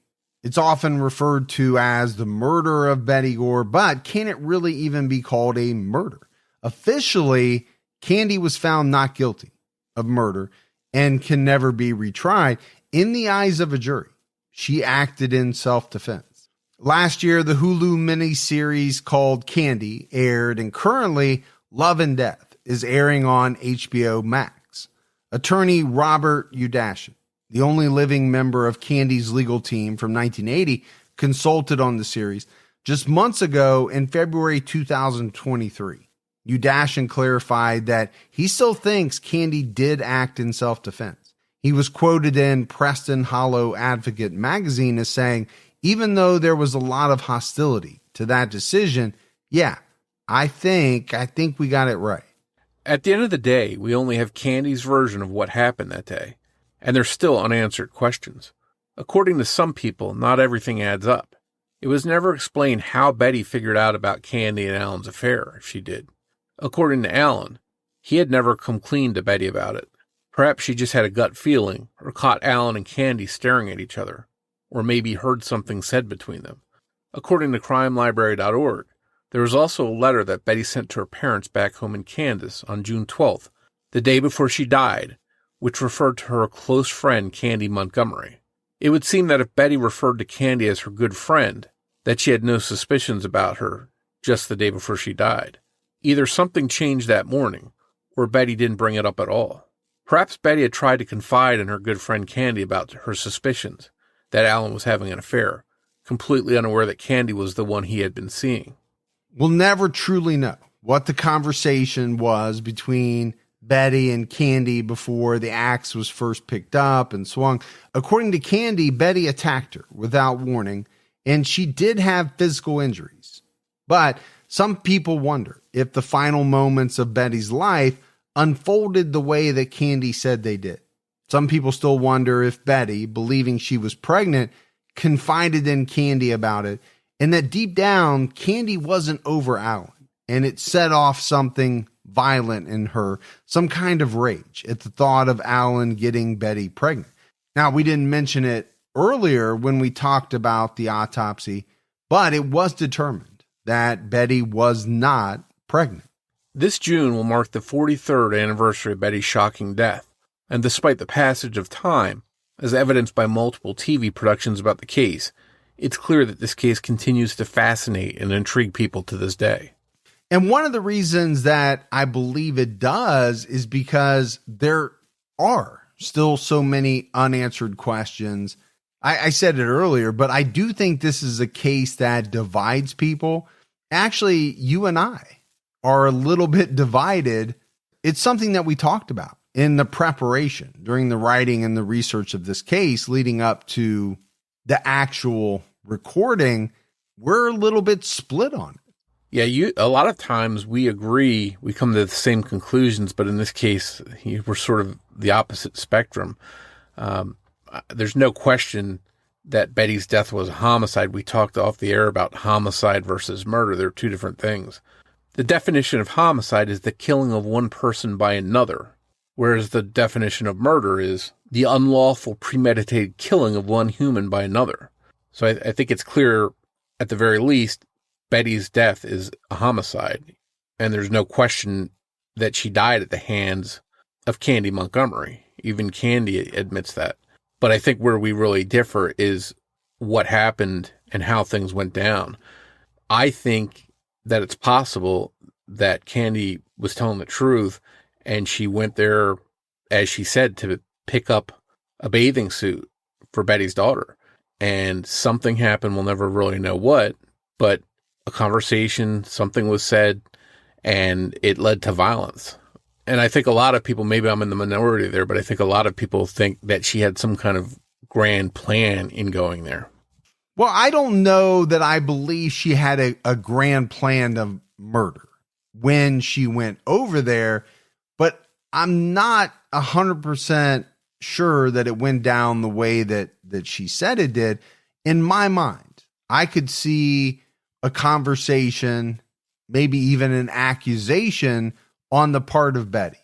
it's often referred to as the murder of Betty Gore, but can it really even be called a murder? Officially, Candy was found not guilty of murder and can never be retried. In the eyes of a jury, she acted in self-defense. Last year, the Hulu miniseries called Candy aired, and currently Love and Death is airing on HBO Max. Attorney Robert Udashin, the only living member of Candy's legal team from 1980, consulted on the series. Just months ago, in February 2023, Udashin clarified that he still thinks Candy did act in self-defense. He was quoted in Preston Hollow Advocate magazine as saying, even though there was a lot of hostility to that decision, yeah, I think we got it right. At the end of the day, we only have Candy's version of what happened that day, and there's still unanswered questions. According to some people, not everything adds up. It was never explained how Betty figured out about Candy and Allan's affair, if she did. According to Allan, he had never come clean to Betty about it. Perhaps she just had a gut feeling, or caught Allan and Candy staring at each other, or maybe heard something said between them. According to crimelibrary.org, there was also a letter that Betty sent to her parents back home in Kansas on June 12th, the day before she died, which referred to her close friend Candy Montgomery. It would seem that if Betty referred to Candy as her good friend, that she had no suspicions about her just the day before she died. Either something changed that morning, or Betty didn't bring it up at all. Perhaps Betty had tried to confide in her good friend Candy about her suspicions that Allan was having an affair, completely unaware that Candy was the one he had been seeing. We'll never truly know what the conversation was between Betty and Candy before the axe was first picked up and swung. According to Candy, Betty attacked her without warning, and she did have physical injuries. But some people wonder if the final moments of Betty's life unfolded the way that Candy said they did. Some people still wonder if Betty, believing she was pregnant, confided in Candy about it, and that deep down, Candy wasn't over Allan, and it set off something violent in her, some kind of rage at the thought of Allan getting Betty pregnant. Now, we didn't mention it earlier when we talked about the autopsy, but it was determined that Betty was not pregnant. This June will mark the 43rd anniversary of Betty's shocking death, and despite the passage of time, as evidenced by multiple TV productions about the case, it's clear that this case continues to fascinate and intrigue people to this day. And one of the reasons that I believe it does is because there are still so many unanswered questions. I said it earlier, but I do think this is a case that divides people. Actually, you and I are a little bit divided. It's something that we talked about in the preparation during the writing and the research of this case leading up to the actual recording. We're a little bit split on it. Yeah, a lot of times we agree, we come to the same conclusions, but in this case, we're sort of the opposite spectrum. There's no question that Betty's death was a homicide. We talked off the air about homicide versus murder. They're two different things. The definition of homicide is the killing of one person by another, whereas the definition of murder is the unlawful premeditated killing of one human by another. So I think it's clear, at the very least, Betty's death is a homicide, and there's no question that she died at the hands of Candy Montgomery. Even Candy admits that. But I think where we really differ is what happened and how things went down. I think that it's possible that Candy was telling the truth, and she went there, as she said, to pick up a bathing suit for Betty's daughter. and something happened. We'll never really know what, but a conversation, something was said, and it led to violence. And I think a lot of people, maybe I'm in the minority there, but I think a lot of people think that she had some kind of grand plan in going there. Well, I don't know that I believe she had a grand plan of murder when she went over there, but I'm not 100% sure that it went down the way that she said it did. In my mind, I could see a conversation, maybe even an accusation on the part of Betty.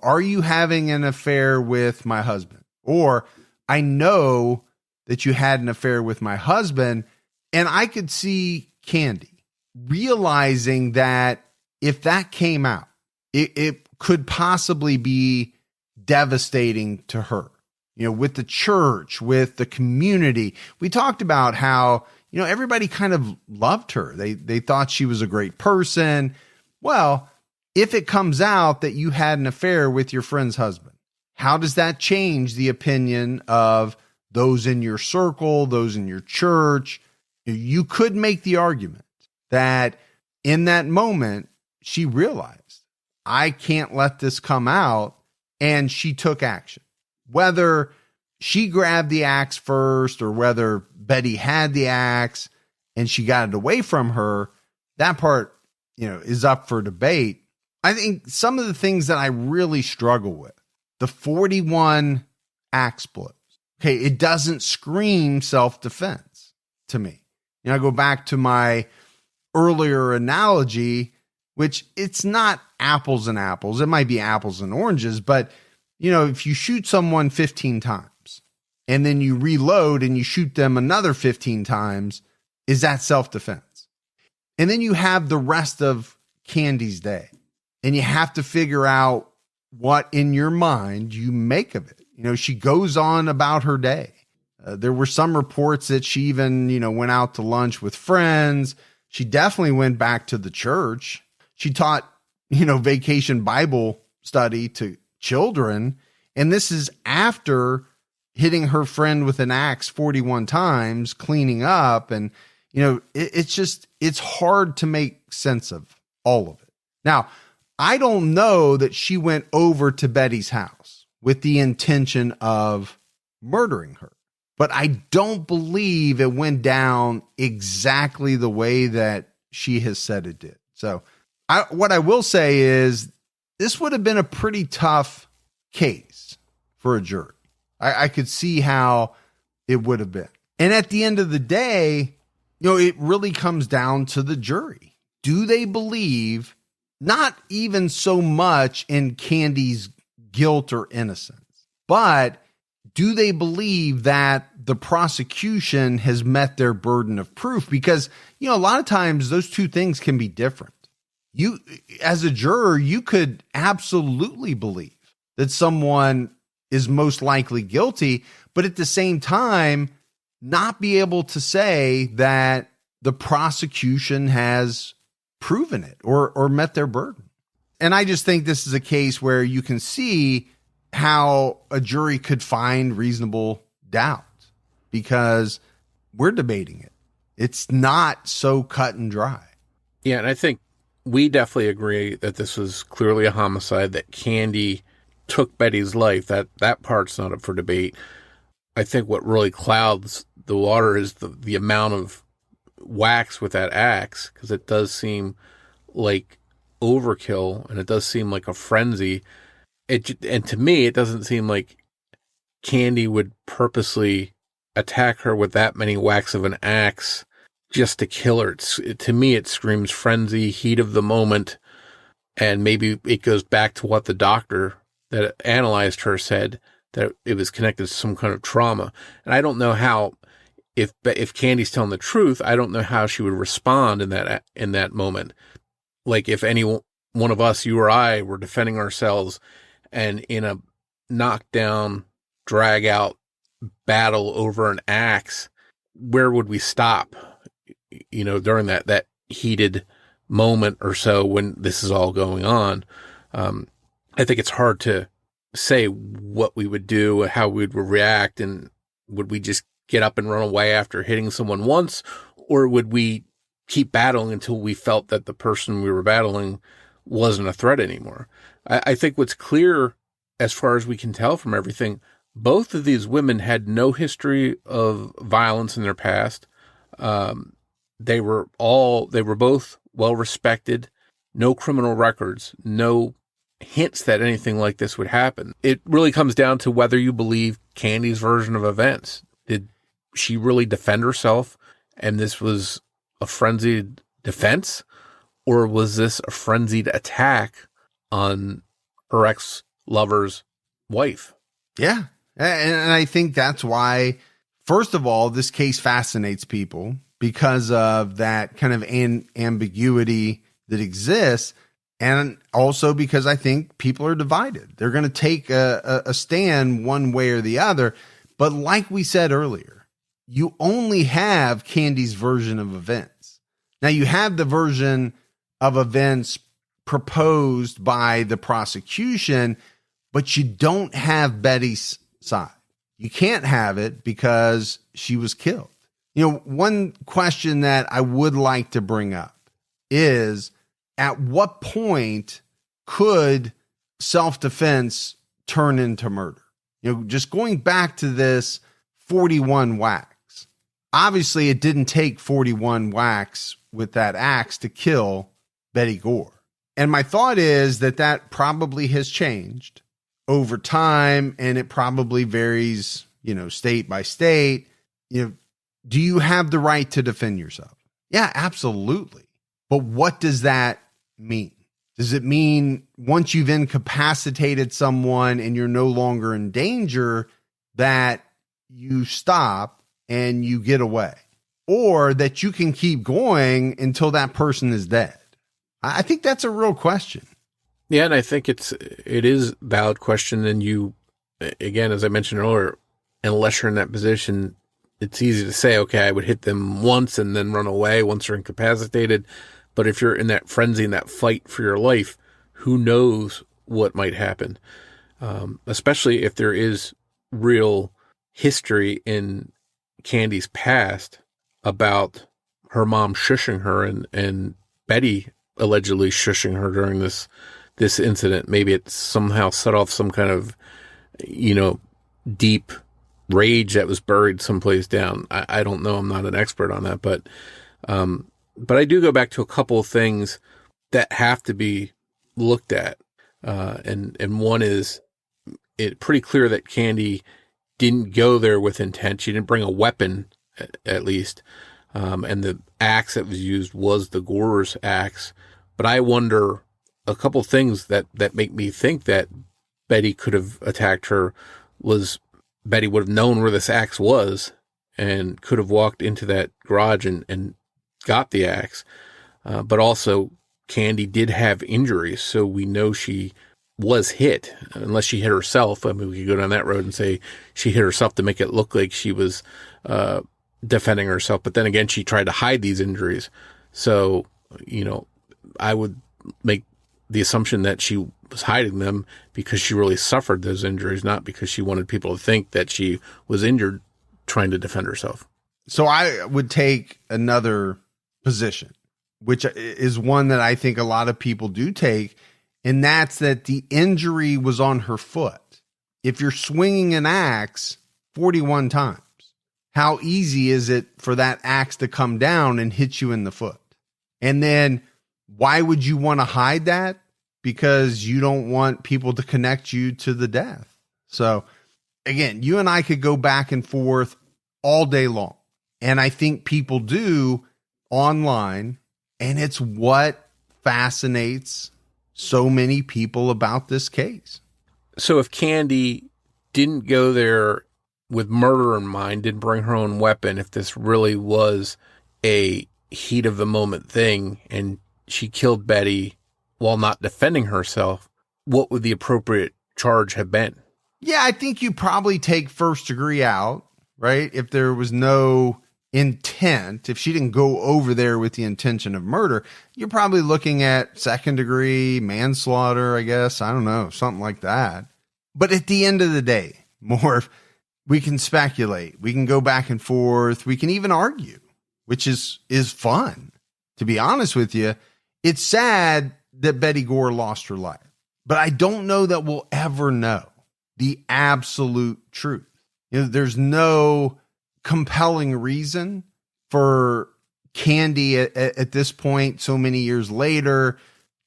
Are you having an affair with my husband? Or I know that you had an affair with my husband. And I could see Candy realizing that if that came out, it could possibly be devastating to her, with the church, with the community. We talked about how, everybody kind of loved her. They thought she was a great person. Well, if it comes out that you had an affair with your friend's husband, how does that change the opinion of those in your circle, those in your church? You could make the argument that in that moment, she realized, I can't let this come out, and she took action. Whether she grabbed the axe first or whether Betty had the axe and she got it away from her, that part, is up for debate. I think some of the things that I really struggle with, the 41 axe blows. Okay, it doesn't scream self-defense to me. I go back to my earlier analogy, which it's not apples and apples. It might be apples and oranges, but if you shoot someone 15 times and then you reload and you shoot them another 15 times, is that self-defense? And then you have the rest of Candy's day, and you have to figure out what in your mind you make of it. She goes on about her day. There were some reports that she even, went out to lunch with friends. She definitely went back to the church. She taught, vacation Bible study to children. And this is after hitting her friend with an axe 41 times, cleaning up. And, it's hard to make sense of all of it. Now, I don't know that she went over to Betty's house with the intention of murdering her, but I don't believe it went down exactly the way that she has said it did. So what I will say is this would have been a pretty tough case for a jury. I could see how it would have been. And at the end of the day, it really comes down to the jury. Do they believe not even so much in Candy's guilt or innocence, but do they believe that the prosecution has met their burden of proof? Because, a lot of times those two things can be different. You, as a juror, you could absolutely believe that someone is most likely guilty, but at the same time, not be able to say that the prosecution has proven it or met their burden. And I just think this is a case where you can see how a jury could find reasonable doubt because we're debating it. It's not so cut and dry. Yeah, and I think we definitely agree that this was clearly a homicide, that Candy took Betty's life. That part's not up for debate. I think what really clouds the water is the amount of wax with that axe, because it does seem like overkill and it does seem like a frenzy. And to me, it doesn't seem like Candy would purposely attack her with that many whacks of an axe just to kill her. To me, it screams frenzy, heat of the moment, and maybe it goes back to what the doctor that analyzed her said, that it was connected to some kind of trauma. And I don't know how, if Candy's telling the truth, I don't know how she would respond in that moment. Like if any one of us, you or I, were defending ourselves and in a knockdown, drag out battle over an axe, where would we stop? During that heated moment or so when this is all going on. I think it's hard to say what we would do, how we would react, and would we just get up and run away after hitting someone once, or would we keep battling until we felt that the person we were battling wasn't a threat anymore? I think what's clear, as far as we can tell from everything, both of these women had no history of violence in their past. They were both well respected, no criminal records, no hints that anything like this would happen. It really comes down to whether you believe Candy's version of events. Did she really defend herself and this was a frenzied defense, or was this a frenzied attack on her ex-lover's wife? Yeah. And I think that's why, first of all, this case fascinates people because of that kind of ambiguity that exists. And also because I think people are divided. They're going to take a stand one way or the other. But like we said earlier, you only have Candy's version of events. Now you have the version of events proposed by the prosecution, but you don't have Betty's side. You can't have it because she was killed. You know, one question that I would like to bring up is, at what point could self-defense turn into murder? You know, just going back to this 41 whacks. Obviously, it didn't take 41 whacks with that axe to kill Betty Gore. And my thought is that probably has changed over time, and it probably varies, you know, state by state. You know, do you have the right to defend yourself? Yeah, absolutely. But what does that mean? Does it mean once you've incapacitated someone and you're no longer in danger that you stop and you get away, or that you can keep going until that person is dead? I think that's a real question. Yeah, and I think it is a valid question. And you, again, as I mentioned earlier, unless you're in that position, it's easy to say, okay, I would hit them once and then run away once they're incapacitated. But if you're in that frenzy, in that fight for your life, who knows what might happen? Especially if there is real history in Candy's past about her mom shushing her and Betty allegedly shushing her during this incident. Maybe it somehow set off some kind of, you know, deep rage that was buried someplace down. I don't know. I'm not an expert on that, but I do go back to a couple of things that have to be looked at. And one is it pretty clear that Candy didn't go there with intent. She didn't bring a weapon, at least. And the axe that was used was the Gore's axe. But I wonder a couple of things that make me think that Betty could have attacked her was Betty would have known where this axe was and could have walked into that garage and got the axe. But also Candy did have injuries, so we know she was hit, unless she hit herself. I mean, we could go down that road and say she hit herself to make it look like she was defending herself. But then again, she tried to hide these injuries. So, you know, I would make the assumption that she was hiding them because she really suffered those injuries, not because she wanted people to think that she was injured trying to defend herself. So I would take another position, which is one that I think a lot of people do take, and that's that the injury was on her foot. If you're swinging an axe 41 times, how easy is it for that axe to come down and hit you in the foot? And then why would you want to hide that? Because you don't want people to connect you to the death. So again, you and I could go back and forth all day long. And I think people do online, and it's what fascinates so many people about this case. So if Candy didn't go there with murder in mind, didn't bring her own weapon, if this really was a heat of the moment thing and she killed Betty while not defending herself, what would the appropriate charge have been? Yeah, I think you probably take first degree out, right? If there was no intent, if she didn't go over there with the intention of murder, you're probably looking at second degree manslaughter, I guess. I don't know, something like that. But at the end of the day, Morf, We can speculate. We can go back and forth. We can even argue, which is fun. To be honest with you, it's sad that Betty Gore lost her life, but I don't know that we'll ever know the absolute truth. There's no compelling reason for Candy at this point, so many years later,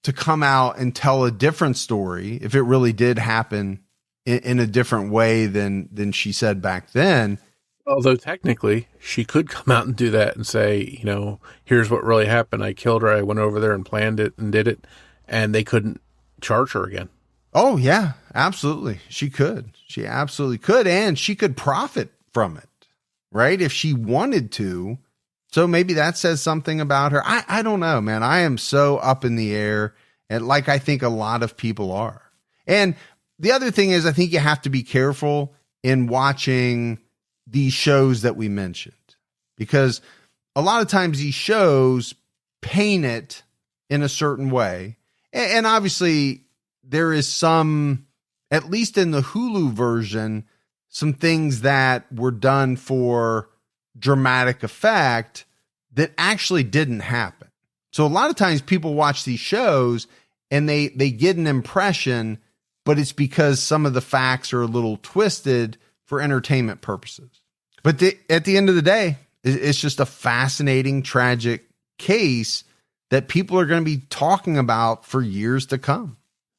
to come out and tell a different story if it really did happen in a different way than she said back then. Although technically she could come out and do that and say, here's what really happened. I killed her. I went over there and planned it and did it. And they couldn't charge her again. Oh, yeah, absolutely. She could. She absolutely could. And she could profit from it, right? If she wanted to. So maybe that says something about her. I don't know, man. I am so up in the air, and like I think a lot of people are. And the other thing is, I think you have to be careful in watching these shows that we mentioned, because a lot of times these shows paint it in a certain way. And obviously there is some, at least in the Hulu version, some things that were done for dramatic effect that actually didn't happen. So a lot of times people watch these shows and they get an impression, but it's because some of the facts are a little twisted for entertainment purposes. But at the end of the day, it's just a fascinating, tragic case that people are going to be talking about for years to come.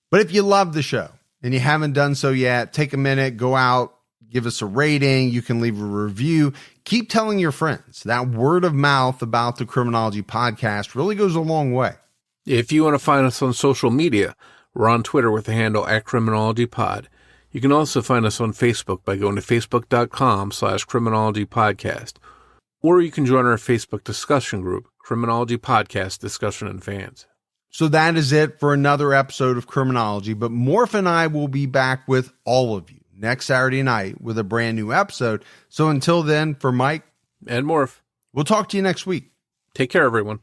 But if you love the show and you haven't done so yet, take a minute, go out, give us a rating. You can leave a review. Keep telling your friends. That word of mouth about the Criminology podcast really goes a long way. If you want to find us on social media, we're on Twitter with the handle @CriminologyPod. You can also find us on Facebook by going to facebook.com/CriminologyPodcast. Or you can join our Facebook discussion group, Criminology Podcast Discussion and Fans. So that is it for another episode of Criminology, but Morf and I will be back with all of you next Saturday night with a brand new episode. So until then, for Mike and Morf, we'll talk to you next week. Take care, everyone.